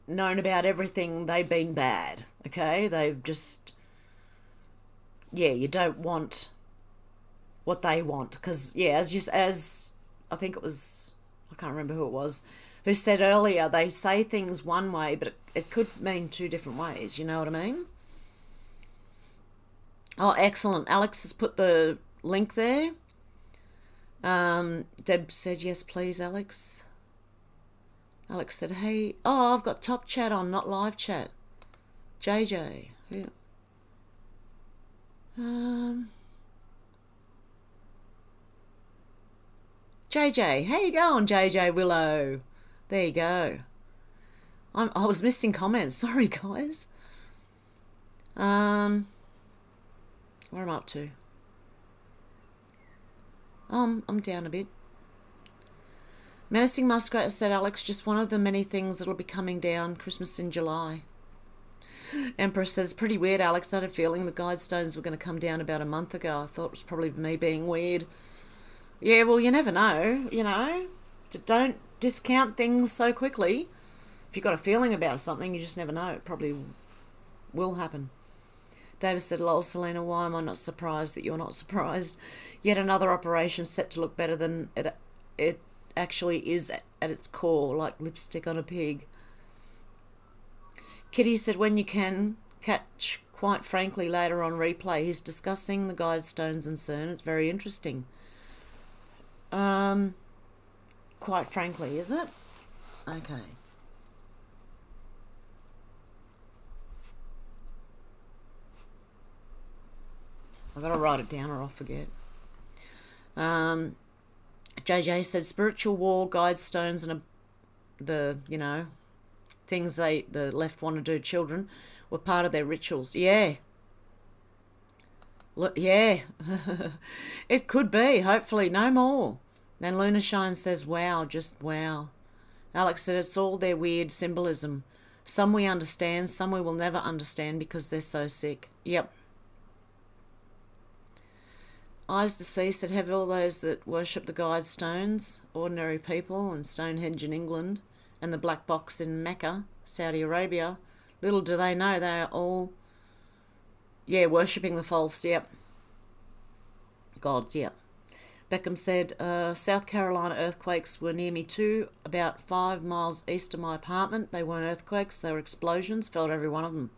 known about everything, they've been bad, okay? They've just, yeah, you don't want what they want, because, yeah, as I think it was, I can't remember who it was, who said earlier, they say things one way, but it could mean two different ways, you know what I mean? Oh, excellent. Alex has put the link there. Deb said, yes, please, Alex. Alex said, hey, oh, I've got top chat on, not live chat. JJ. Who? JJ. How you going, JJ Willow? There you go. I was missing comments. Sorry, guys. Where am I up to? I'm down a bit. Menacing Muskrat said, Alex, just one of the many things that'll be coming down. Christmas in July. Empress says, pretty weird, Alex. I had a feeling the Guidestones were going to come down about a month ago. I thought it was probably me being weird. Yeah, well, you never know, you know. Don't discount things so quickly. If you've got a feeling about something, you just never know. It probably will happen. David said, lol, Selena, why am I not surprised that you're not surprised? Yet another operation set to look better than it actually is at its core, like lipstick on a pig. Kitty said, when you can catch, quite frankly, later on replay, he's discussing the Guidestones and CERN. It's very interesting. Quite frankly, is it? Okay. I've got to write it down or I'll forget. JJ said spiritual war, Guidestones, and the, you know, things the left want to do to children were part of their rituals. Yeah. Look, yeah. It could be. Hopefully, no more. Then Luna Shine says, wow, just wow. Alex said it's all their weird symbolism. Some we understand, some we will never understand because they're so sick. Yep. Eyes to See said, have all those that worship the Guidestones, ordinary people, and Stonehenge in England, and the Black Box in Mecca, Saudi Arabia, little do they know they are all, yeah, worshipping the false, yep, gods, yep. Beckham said, South Carolina earthquakes were near me too, about 5 miles east of my apartment. They weren't earthquakes, they were explosions, felt every one of them.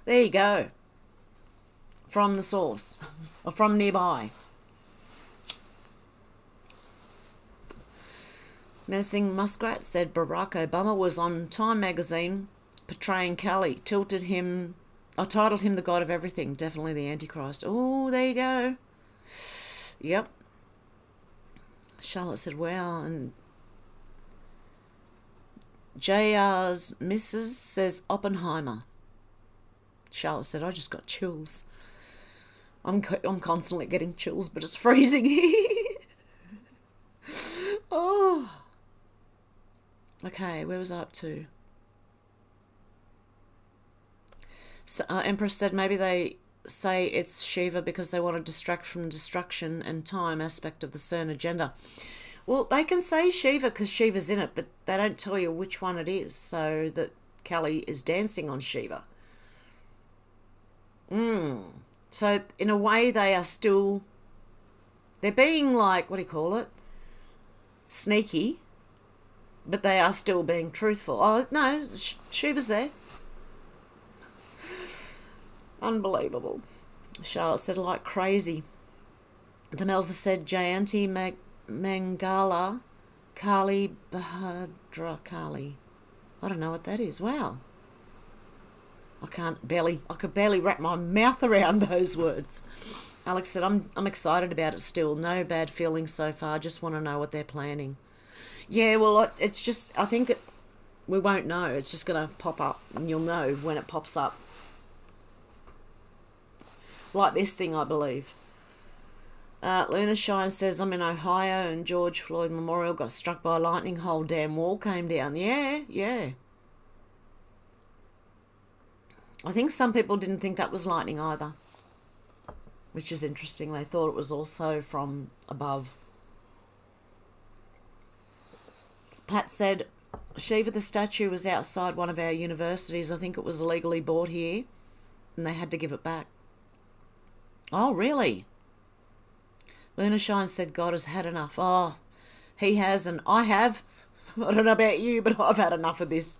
There you go. From the source, or from nearby. Menacing Muskrat said Barack Obama was on Time magazine portraying Kelly, titled him the God of Everything, definitely the Antichrist. Oh, there you go. Yep. Charlotte said, wow, and JR's Mrs. says Oppenheimer. Charlotte said, I just got chills. I'm constantly getting chills, but it's freezing here. Oh. Okay, where was I up to? So, Empress said maybe they say it's Shiva because they want to distract from destruction and time aspect of the CERN agenda. Well, they can say Shiva because Shiva's in it, but they don't tell you which one it is, so that Kelly is dancing on Shiva. So, in a way, they're being like, what do you call it? Sneaky, but they are still being truthful. Oh, no, Shiva's there. Unbelievable. Charlotte said, like crazy. Demelza said, Jayanti Mangala Kali Bahadra Kali. I don't know what that is. Wow. I could barely wrap my mouth around those words. Alex said, I'm excited about it still. No bad feelings so far. Just want to know what they're planning. Yeah, well, it's just, I think we won't know. It's just going to pop up and you'll know when it pops up. Like this thing, I believe. Luna Shine says, I'm in Ohio and George Floyd Memorial got struck by lightning. Whole damn wall came down. Yeah. I think some people didn't think that was lightning either, which is interesting. They thought it was also from above. Pat said, Shiva the statue was outside one of our universities. I think it was illegally bought here and they had to give it back. Oh, really? Luna Shine said God has had enough. Oh, he has and I have. I don't know about you, but I've had enough of this.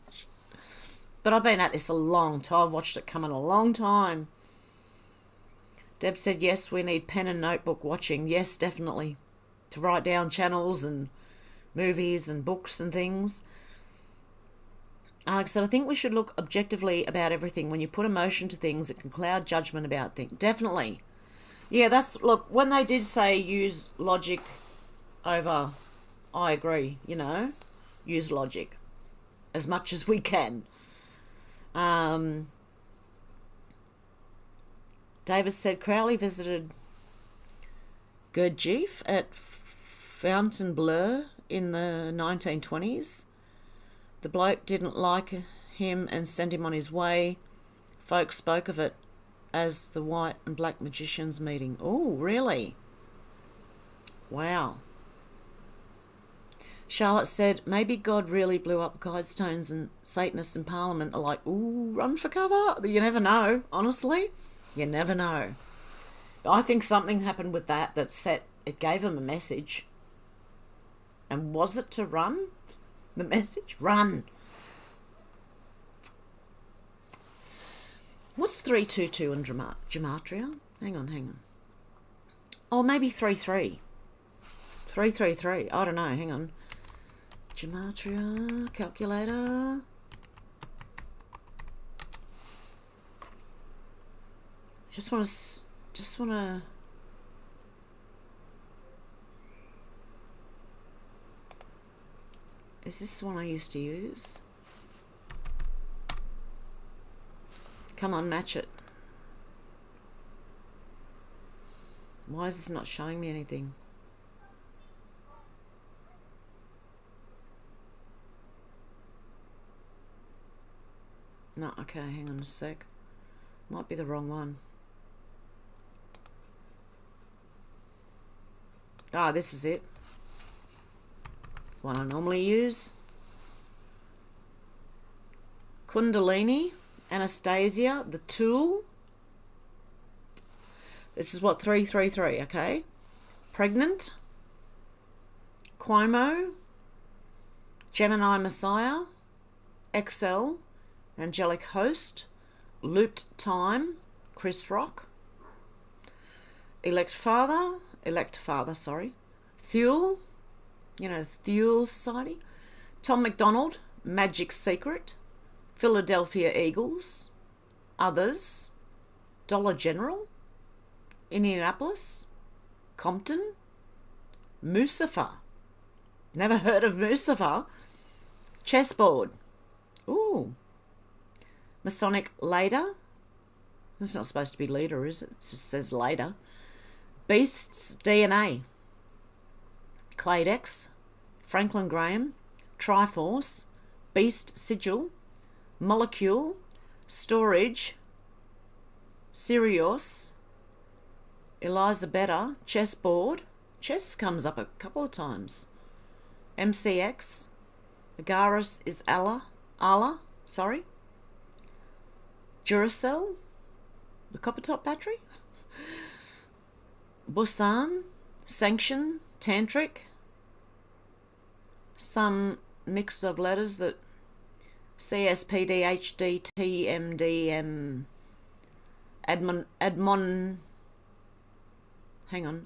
But I've been at this a long time. I've watched it come in a long time. Deb said, yes, we need pen and notebook watching. Yes, definitely. To write down channels and movies and books and things. Alex said, I think we should look objectively about everything. When you put emotion to things, it can cloud judgment about things. Definitely. Yeah, look, when they did say use logic over, I agree, use logic as much as we can. Davis said Crowley visited Gurdjieff at Fontainebleau in the 1920s. The bloke didn't like him and sent him on his way. Folks spoke of it as the white and black magicians meeting. Oh, really? Wow. Charlotte said, maybe God really blew up Guidestones and Satanists in Parliament are like, ooh, run for cover. You never know, honestly. You never know. I think something happened with that it gave them a message. And was it to run? The message? Run. What's 322 in gematria? Hang on. Oh, maybe 33. 333. I don't know. Hang on. Gematria calculator. Just want to. Is this the one I used to use? Come on, match it. Why is this not showing me anything? No, okay, hang on a sec. Might be the wrong one. Ah, this is it. One I normally use. Kundalini, Anastasia, the tool. This is what 333, okay? Pregnant, Quimo, Gemini Messiah, Excel, Angelic Host, Looped Time, Chris Rock, Elect Father, Thule, Thule Society, Tom McDonald, Magic Secret, Philadelphia Eagles, Others, Dollar General, Indianapolis, Compton, Musafa. Never heard of Musafa. Chessboard. Ooh. Masonic Lader. It's not supposed to be leader, is it? It just says later. Beasts DNA. Cladex, Franklin Graham, Triforce, Beast Sigil, Molecule, Storage, Sirius, Eliza Better, Chessboard. Chess comes up a couple of times. MCX, Agaris is Allah, Duracell, the copper top battery. Busan, Sanction, Tantric, some mix of letters that CSPDHDTMDM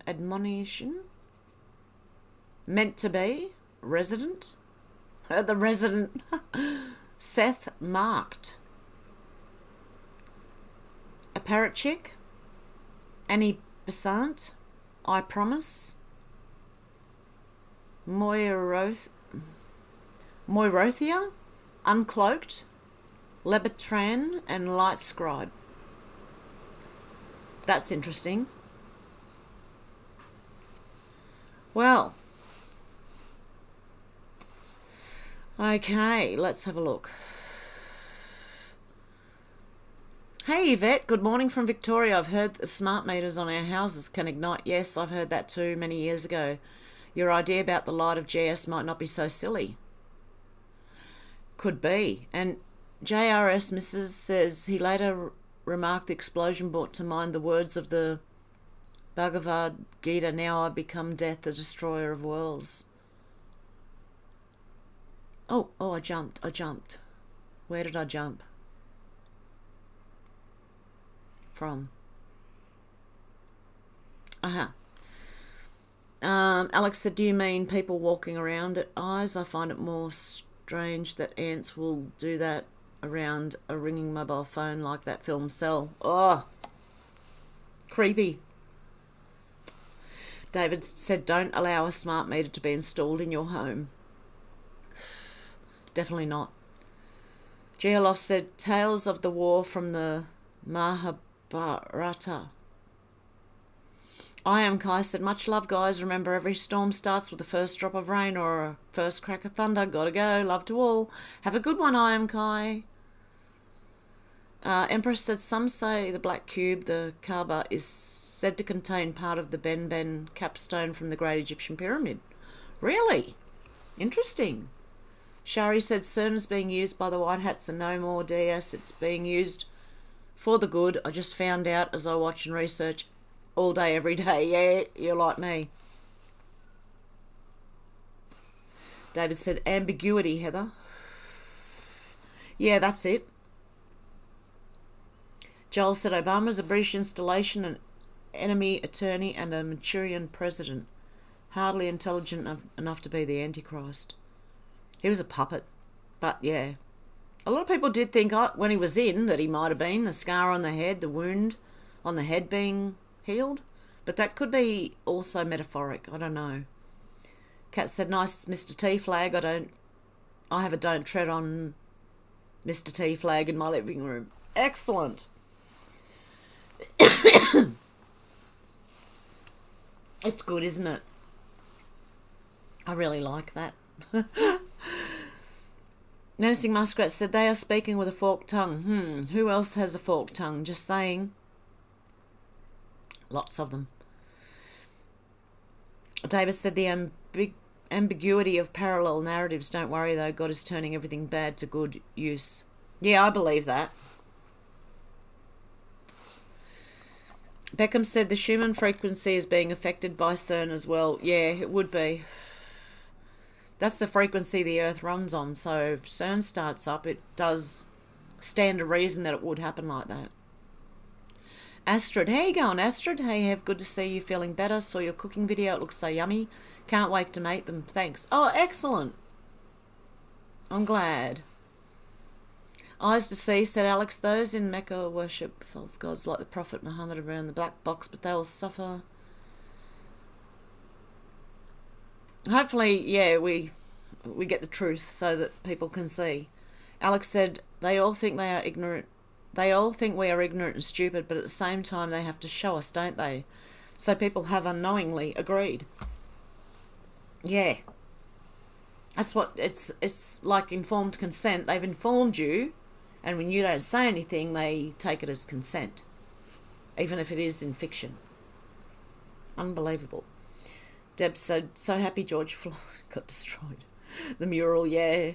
admonition, meant to be, resident, the resident, Seth marked, a parrot chick, Annie Besant, I promise, Moirothia, Uncloaked, Lebetran, and Light Scribe. That's interesting. Well, okay, let's have a look. Hey Yvette, good morning from Victoria. I've heard that the smart meters on our houses can ignite. Yes, I've heard that too many years ago. Your idea about the light of GS might not be so silly. Could be. And JRS Mrs. says he later remarked the explosion brought to mind the words of the Bhagavad Gita, now I become death, the destroyer of worlds. Oh, I jumped. Where did I jump? From? Alex said, do you mean people walking around at eyes? I find it more strange that ants will do that around a ringing mobile phone like that film Cell. Oh, creepy. David said, don't allow a smart meter to be installed in your home. Definitely not. Geoloff said, tales of the war from the Mahabharata. I am Kai said, much love, guys. Remember, every storm starts with the first drop of rain or a first crack of thunder. Gotta go. Love to all. Have a good one, I am Kai. Empress said, some say the black cube, the Kaaba, is said to contain part of the Ben capstone from the Great Egyptian Pyramid. Really? Interesting. Shari said, CERN is being used by the White Hats and no more DS. It's being used for the good. I just found out as I watch and research all day, every day. Yeah, you're like me. David said, ambiguity, Heather. Yeah, that's it. Joel said, Obama's a British installation, an enemy attorney and a Manchurian president. Hardly intelligent enough to be the Antichrist. He was a puppet. But, yeah. A lot of people did think when he was in that he might have been. The scar on the head, the wound on the head being healed. But that could be also metaphoric. I don't know. Kat said, nice Mr. T flag. I have a don't tread on Mr. T flag in my living room. Excellent. It's good, isn't it? I really like that. Menacing Muskrat said, they are speaking with a forked tongue. Who else has a forked tongue? Just saying. Lots of them. Davis said, the ambiguity of parallel narratives. Don't worry, though. God is turning everything bad to good use. Yeah, I believe that. Beckham said the Schumann frequency is being affected by CERN as well. Yeah, it would be. That's the frequency the Earth runs on. So if CERN starts up, it does stand to reason that it would happen like that. Astrid, how you going, Astrid? Hey, Hev, good to see you feeling better. Saw your cooking video. It looks so yummy. Can't wait to make them. Thanks. Oh, excellent. I'm glad. Eyes to see, said Alex, those in Mecca worship false gods like the Prophet Muhammad around the black box, but they will suffer. Hopefully, yeah, we get the truth so that people can see. Alex said, they all think they are ignorant. They all think we are ignorant and stupid, but at the same time they have to show us, don't they? So people have unknowingly agreed. Yeah. That's what, it's like informed consent. They've informed you, and when you don't say anything, they take it as consent. Even if it is in fiction. Unbelievable. Deb said, so happy George Floyd got destroyed. The mural, yeah.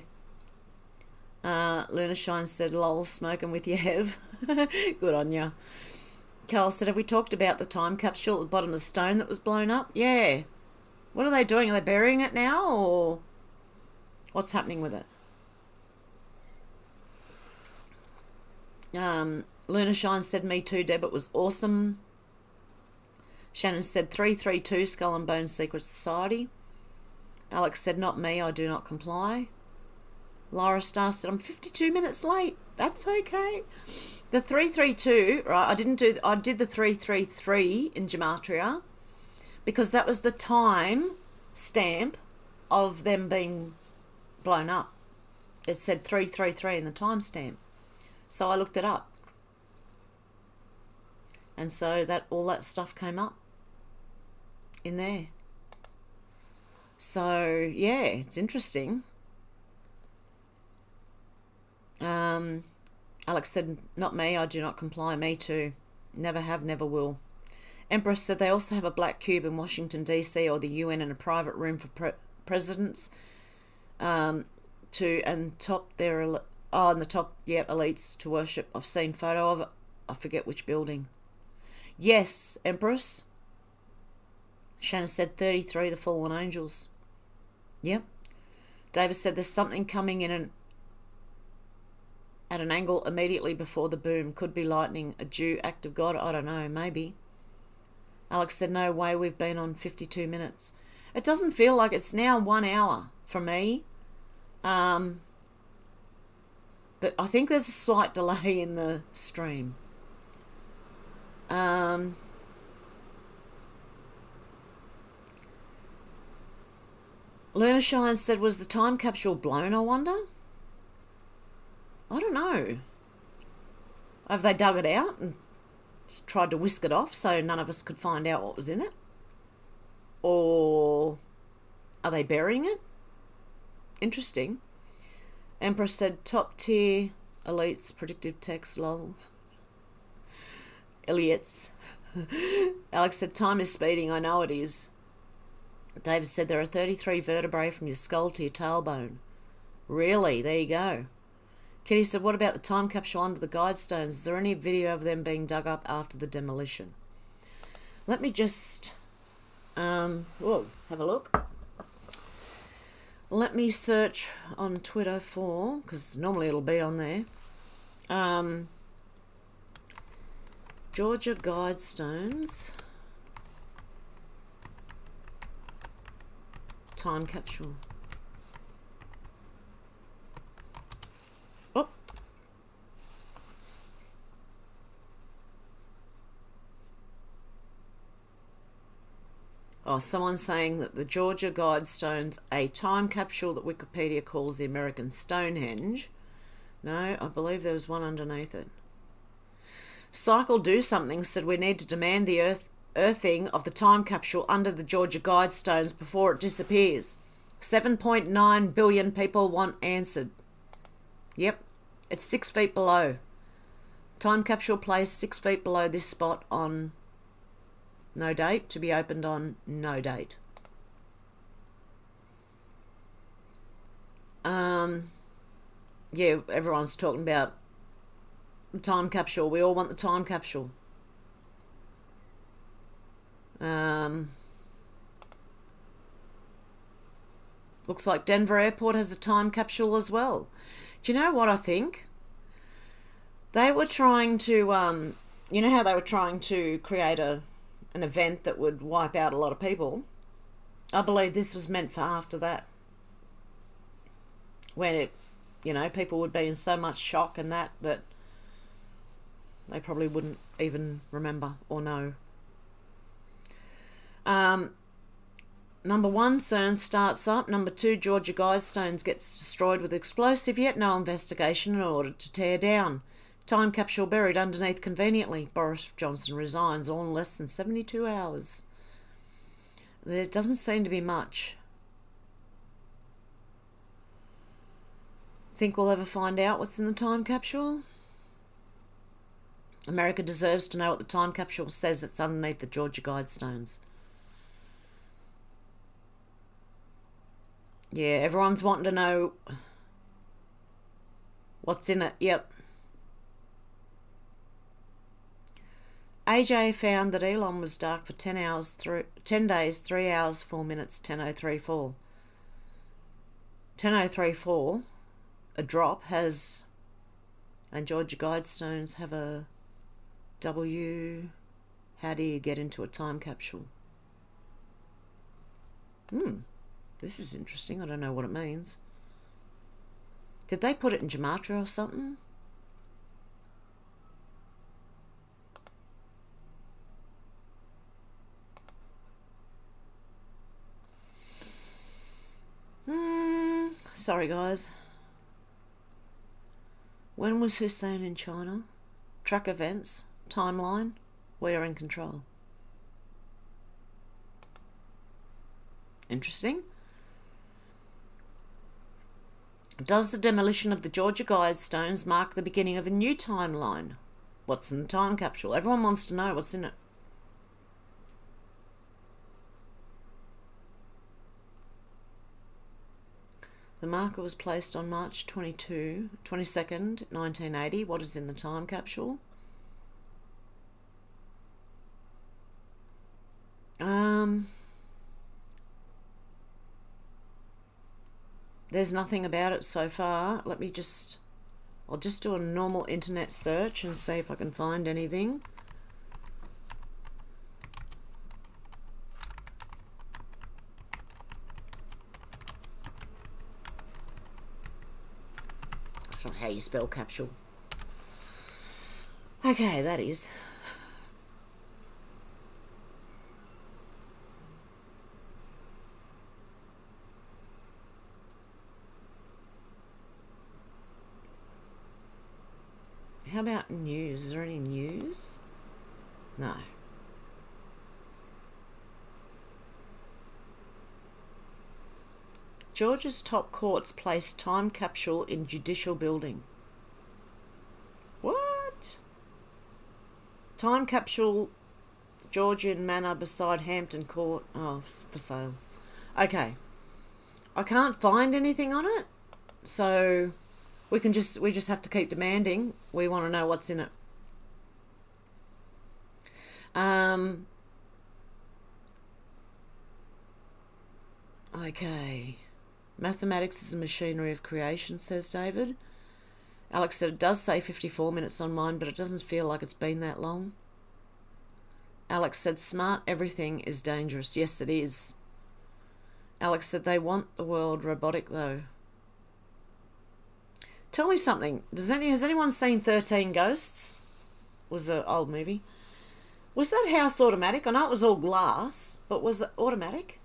Luna Shine said, lol, smoking with you, Hev. Good on ya. Carl said, have we talked about the time capsule at the bottom of the stone that was blown up? Yeah. What are they doing? Are they burying it now, or what's happening with it? Luna Shine said, me too, Deb. It was awesome. Shannon said, 332 Skull and Bones Secret Society. Alex said, not me, I do not comply. Laura Starr said, I'm 52 minutes late. That's okay. The 332, right, I did the 333 in Gematria because that was the time stamp of them being blown up. It said 333 in the time stamp. So I looked it up. And so that all that stuff came up in there. So, yeah, it's interesting. Alex said, not me, I do not comply. Me too. Never have, never will. Empress said they also have a black cube in Washington, D.C. or the UN in a private room for presidents. to and top their and the top elites to worship. I've seen photo of it. I forget which building. Yes, Empress. Shannon said 33, the fallen angels. Yep. David said there's something coming in at an angle immediately before the boom. Could be lightning, a due act of God. I don't know, maybe. Alex said no way, we've been on 52 minutes. It doesn't feel like it's now 1 hour for me. But I think there's a slight delay in the stream. Luna Shine said, was the time capsule blown, I wonder? I don't know. Have they dug it out and tried to whisk it off so none of us could find out what was in it? Or are they burying it? Interesting. Empress said, top tier elites, predictive text, lol. Elliot's. Alex said, time is speeding, I know it is. David said, there are 33 vertebrae from your skull to your tailbone. Really? There you go. Kitty said, what about the time capsule under the Guidestones? Is there any video of them being dug up after the demolition? Let me just have a look. Let me search on Twitter for, because normally it'll be on there, Georgia Guidestones time capsule. Oh, someone's saying that the Georgia Guidestones, a time capsule that Wikipedia calls the American Stonehenge. No, I believe there was one underneath it. Cycle Do Something said we need to demand the earthing of the time capsule under the Georgia Guidestones before it disappears. 7.9 billion people want answered. Yep, it's 6 feet below. Time capsule placed 6 feet below this spot on no date, to be opened on no date. Yeah, everyone's talking about the time capsule. We all want the time capsule. Looks like Denver Airport has a time capsule as well. Do you know what I think? They were trying to, you know how they were trying to create an event that would wipe out a lot of people? I believe this was meant for after that. When it, people would be in so much shock and that they probably wouldn't even remember or know. Number 1, CERN starts up. Number 2, Georgia Guidestones gets destroyed with explosive, yet no investigation in order to tear down. Time capsule buried underneath conveniently. Boris Johnson resigns all in less than 72 hours. There doesn't seem to be much. Think we'll ever find out what's in the time capsule? America deserves to know what the time capsule says that's underneath the Georgia Guidestones. Yeah, everyone's wanting to know what's in it. Yep. AJ found that Elon was dark for 10 days, 3 hours, 4 minutes, 10:034. 10:034, a drop has, and Georgia Guidestones have a W. How do you get into a time capsule? This is interesting. I don't know what it means. Did they put it in gematria or something? Sorry, guys. When was Hussein in China? Track events. Timeline. We are in control. Interesting. Does the demolition of the Georgia Guidestones mark the beginning of a new timeline? What's in the time capsule? Everyone wants to know what's in it. The marker was placed on March 22nd, 1980. What is in the time capsule? There's nothing about it so far. I'll just do a normal internet search and see if I can find anything. That's not how you spell capsule. Okay, that is. How about news? Is there any news? No. Georgia's top courts place time capsule in judicial building. What? Time capsule, Georgian manor beside Hampton Court. Oh, for sale. Okay. I can't find anything on it, so we just have to keep demanding. We want to know what's in it. Okay. Mathematics is a machinery of creation, says David. Alex said it does say 54 minutes on mine, but it doesn't feel like it's been that long. Alex said smart everything is dangerous. Yes, it is. Alex said they want the world robotic, though. Tell me something. Has anyone seen 13 Ghosts? Was an old movie. Was that house automatic? I know it was all glass, but was it automatic?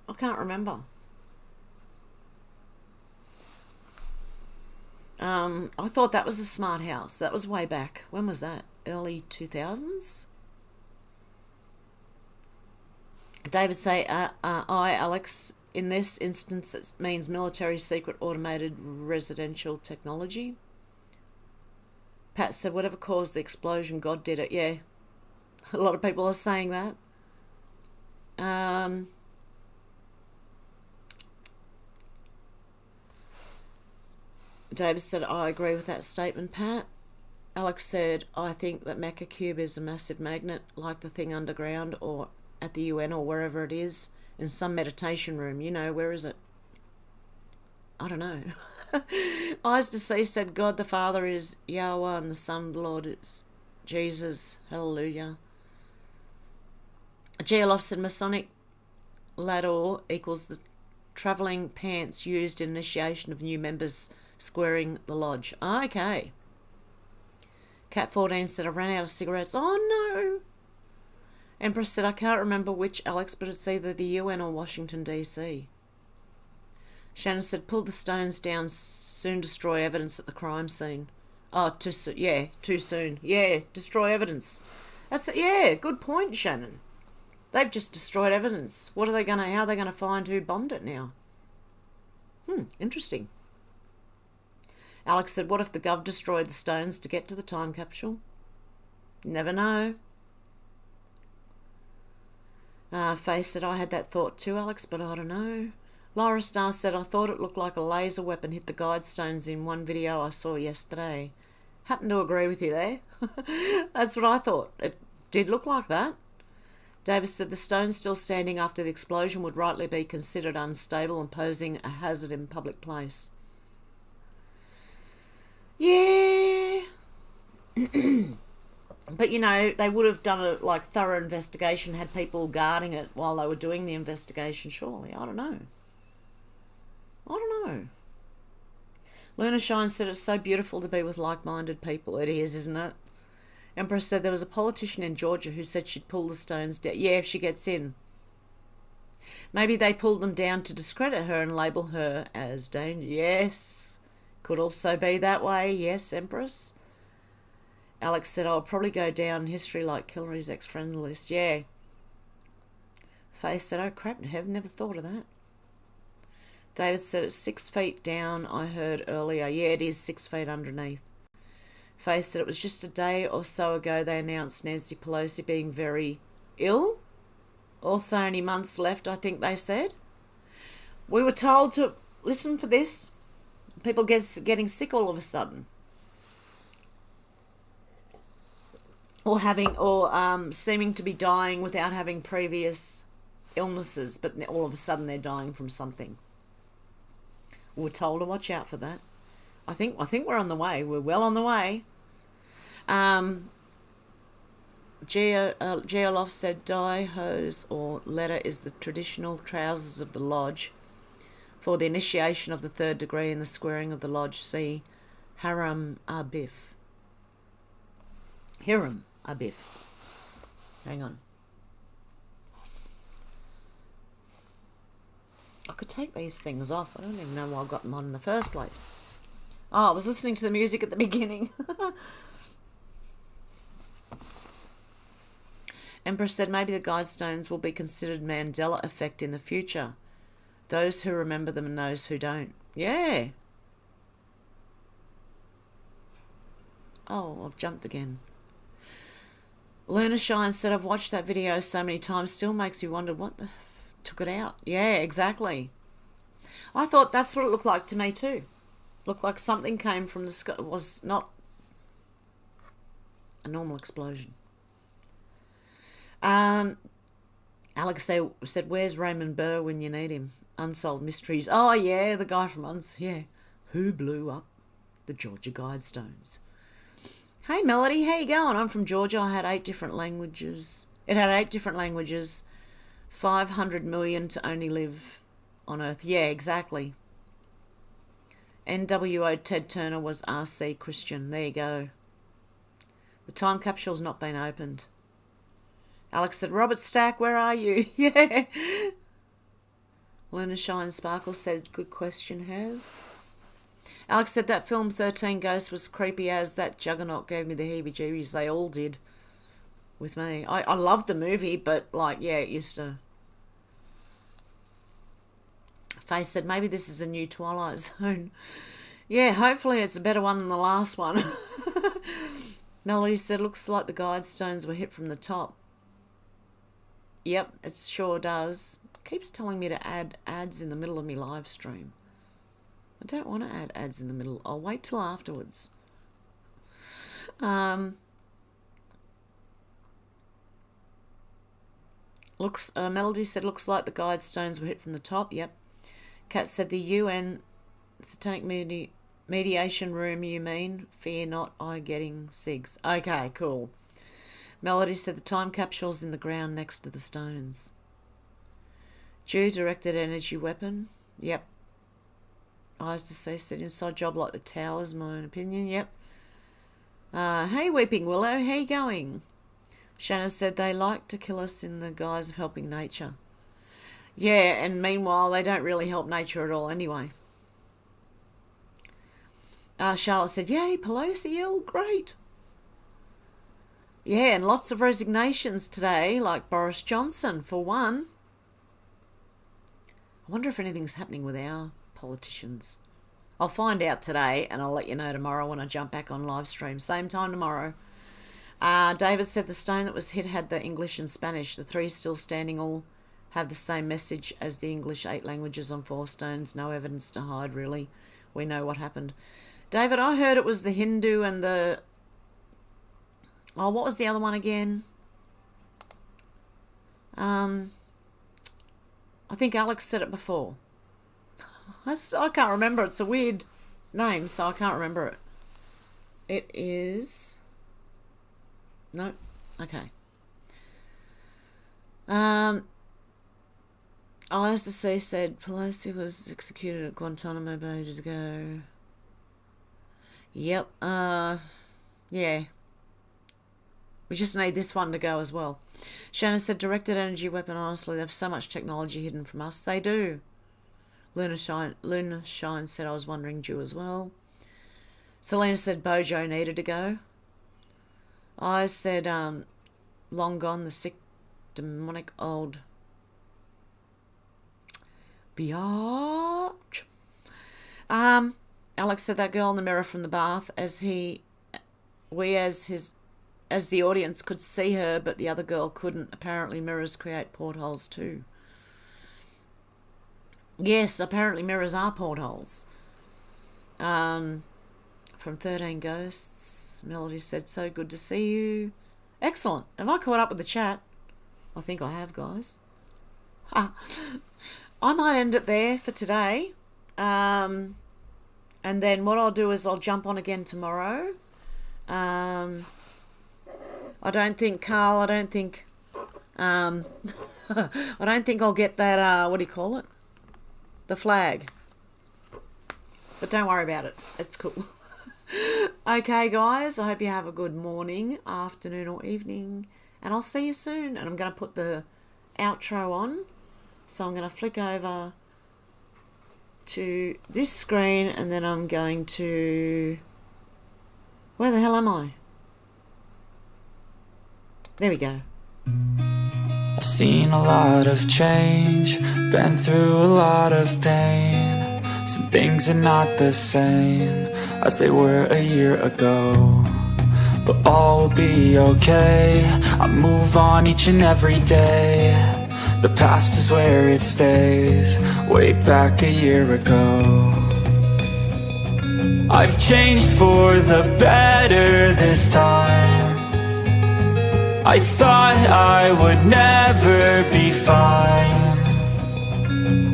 I can't remember. I thought that was a smart house. That was way back. When was that? Early 2000s? David say, Alex, in this instance it means military secret automated residential technology. Pat said, whatever caused the explosion, God did it. Yeah, a lot of people are saying that. David said, I agree with that statement, Pat. Alex said, I think that Mecha Cube is a massive magnet, like the thing underground or at the UN or wherever it is, in some meditation room. You know, where is it? I don't know. Eyes to See said, God the Father is Yahweh and the Son Lord is Jesus. Hallelujah. GLF said, Masonic ladder equals the travelling pants used in initiation of new members squaring the lodge. Okay. Cat 14 said, I ran out of cigarettes. Oh no. Empress said, I can't remember which, Alex, but it's either the UN or Washington, D.C. Shannon said, pull the stones down, soon destroy evidence at the crime scene. Oh, too soon. Yeah, too soon. Yeah, destroy evidence. That's it. Yeah, good point, Shannon. They've just destroyed evidence. How are they going to find who bombed it now? Interesting. Alex said, what if the Gov destroyed the stones to get to the time capsule? Never know. Faye said, I had that thought too, Alex, but I don't know. Laura Starr said, I thought it looked like a laser weapon hit the Guidestones in one video I saw yesterday. Happen to agree with you there. That's what I thought. It did look like that. Davis said, the stones still standing after the explosion would rightly be considered unstable and posing a hazard in public place. Yeah. But, you know, they would have done a thorough investigation, had people guarding it while they were doing the investigation, surely. I don't know. Luna Shine said, it's so beautiful to be with like-minded people. It is, isn't it? Empress said there was a politician in Georgia who said she'd pull the stones down. Yeah, if she gets in. Maybe they pulled them down to discredit her and label her as danger. Yes. Could also be that way. Yes, Empress. Alex said, I'll probably go down in history like Hillary's ex-friend list. Yeah. Faye said, oh crap, I've never thought of that. David said, it's 6 feet down, I heard earlier. Yeah, it is 6 feet underneath. Faye said, it was just a day or so ago they announced Nancy Pelosi being very ill. Also only months left, I think they said. We were told to listen for this. People getting sick all of a sudden. Or seeming to be dying without having previous illnesses, but all of a sudden they're dying from something. We're told to watch out for that. I think we're on the way. We're well on the way. Geolof said dye, hose or letter is the traditional trousers of the lodge for the initiation of the third degree and the squaring of the lodge. See Haram Abif. Hiram Abif. Hang on. I could take these things off. I don't even know why I got them on in the first place. Oh, I was listening to the music at the beginning. Empress said maybe the Guidestones will be considered Mandela effect in the future. Those who remember them and those who don't. Yeah. Oh, I've jumped again. Luna Shine said, I've watched that video so many times, still makes me wonder what the took it out. Yeah, exactly. I thought that's what it looked like to me too. Looked like something came from the sky. It was not a normal explosion. Alex said, where's Raymond Burr when you need him? Unsolved Mysteries. Oh, yeah, the guy from Who blew up the Georgia Guidestones? Hey, Melody, how you going? I'm from Georgia. I had 8 different languages. It had 8 different languages. 500 million to only live on Earth. Yeah, exactly. NWO Ted Turner was RC Christian. There you go. The time capsule's not been opened. Alex said, Robert Stack, where are you? Yeah. Luna Shine Sparkle said, good question, Hev. Alex said that film 13 Ghosts was creepy as that Juggernaut gave me the heebie-jeebies. They all did with me. I loved the movie, but it used to... Faye said, maybe this is a new Twilight Zone. Yeah, hopefully it's a better one than the last one. Melody said, looks like the Guidestones were hit from the top. Yep, it sure does. It keeps telling me to add ads in the middle of my live stream. I don't want to add ads in the middle. I'll wait till afterwards. Melody said, looks like the Guidestones were hit from the top. Yep. Kat said, the UN Satanic Mediation Room, you mean? Fear not, I getting SIGs. Okay, cool. Melody said, the time capsule's in the ground next to the stones. Jew directed energy weapon. Yep. Eyes to see said, inside job like the towers, my own opinion. Yep. Hey, Weeping Willow, how you going? Shannon said, they like to kill us in the guise of helping nature. Yeah, and meanwhile, they don't really help nature at all anyway. Charlotte said, yay, Pelosi ill, great. Yeah, and lots of resignations today, like Boris Johnson, for one. I wonder if anything's happening with our politicians. I'll find out today, and I'll let you know tomorrow when I jump back on live stream. Same time tomorrow. David said the stone that was hit had the English and Spanish. The 3 still standing all have the same message as the English 8 languages on 4 stones. No evidence to hide, really. We know what happened. David, I heard it was the Hindu and the... Oh, what was the other one again? I think Alex said it before. I can't remember. It's a weird name, so I can't remember it. It is... No? Okay. ISC said Pelosi was executed at Guantanamo Bay ages ago. Yep. Yeah. We just need this one to go as well. Shannon said, directed energy weapon, honestly, they have so much technology hidden from us. They do. Luna Shine said, I was wondering, Jew as well. Selena said, Bojo needed to go. I said, long gone, the sick, demonic old biatch. Alex said, that girl in the mirror from the bath, as the audience could see her, but the other girl couldn't. Apparently mirrors create portholes too. Yes, apparently mirrors are portholes. From 13 Ghosts, Melody said, so good to see you. Excellent. Have I caught up with the chat? I think I have, guys. I might end it there for today. And then what I'll do is I'll jump on again tomorrow. I don't think, Carl, I don't think I don't think I'll get that, what do you call it? The flag. But don't worry about it. It's cool. Okay, guys, I hope you have a good morning, afternoon, or evening. And I'll see you soon. And I'm going to put the outro on. So I'm going to flick over to this screen, and then I'm going to... Where the hell am I? There we go. I've seen a lot of change, been through a lot of pain. Some things are not the same as they were a year ago, but all will be okay. I move on each and every day. The past is where it stays, way back a year ago. I've changed for the better this time. I thought I would never be fine.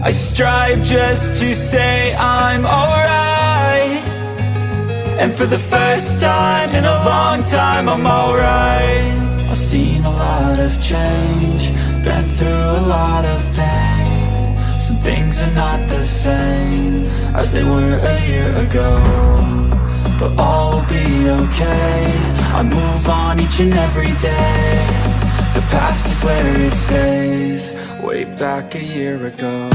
I strive just to say I'm alright, and for the first time in a long time I'm alright. I've seen a lot of change, been through a lot of pain. Some things are not the same as they were a year ago, but all will be okay. I move on each and every day. The past is where it stays, way back a year ago.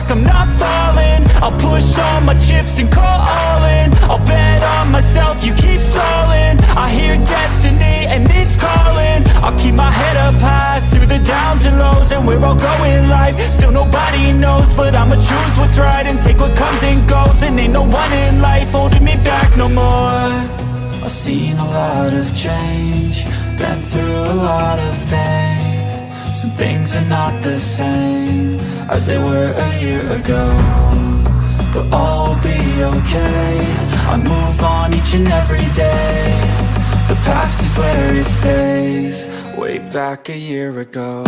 I'm not falling. I'll push all my chips and call all in. I'll bet on myself, you keep stalling. I hear destiny and it's calling. I'll keep my head up high through the downs and lows, and we're all going life. Still nobody knows, but I'ma choose what's right and take what comes and goes. And ain't no one in life holding me back no more. I've seen a lot of change, been through a lot of pain. Some things are not the same as they were a year ago, but all will be okay. I move on each and every day. The past is where it stays, way back a year ago.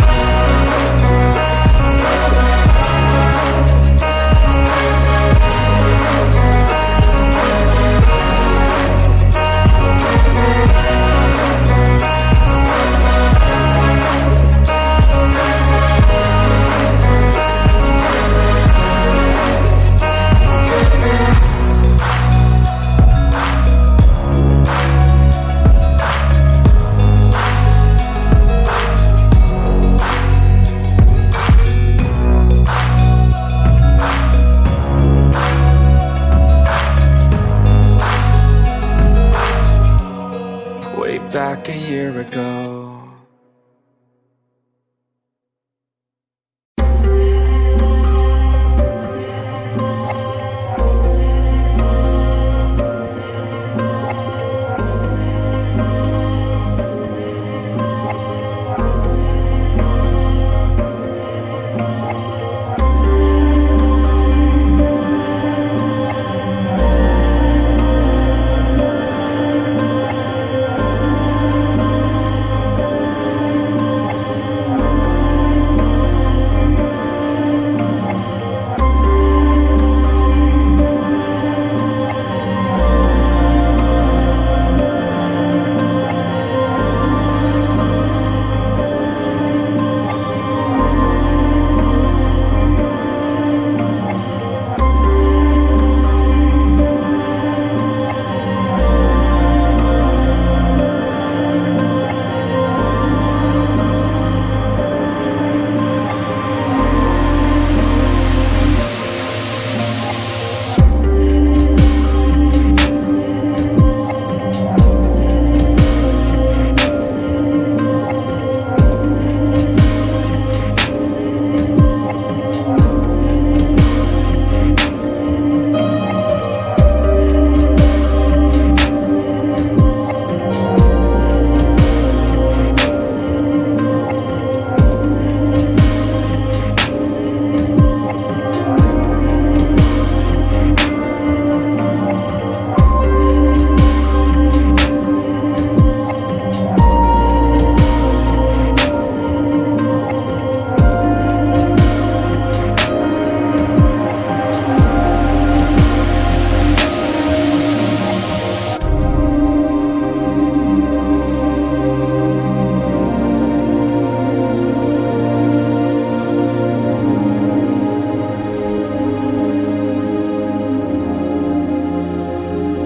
Back a year ago.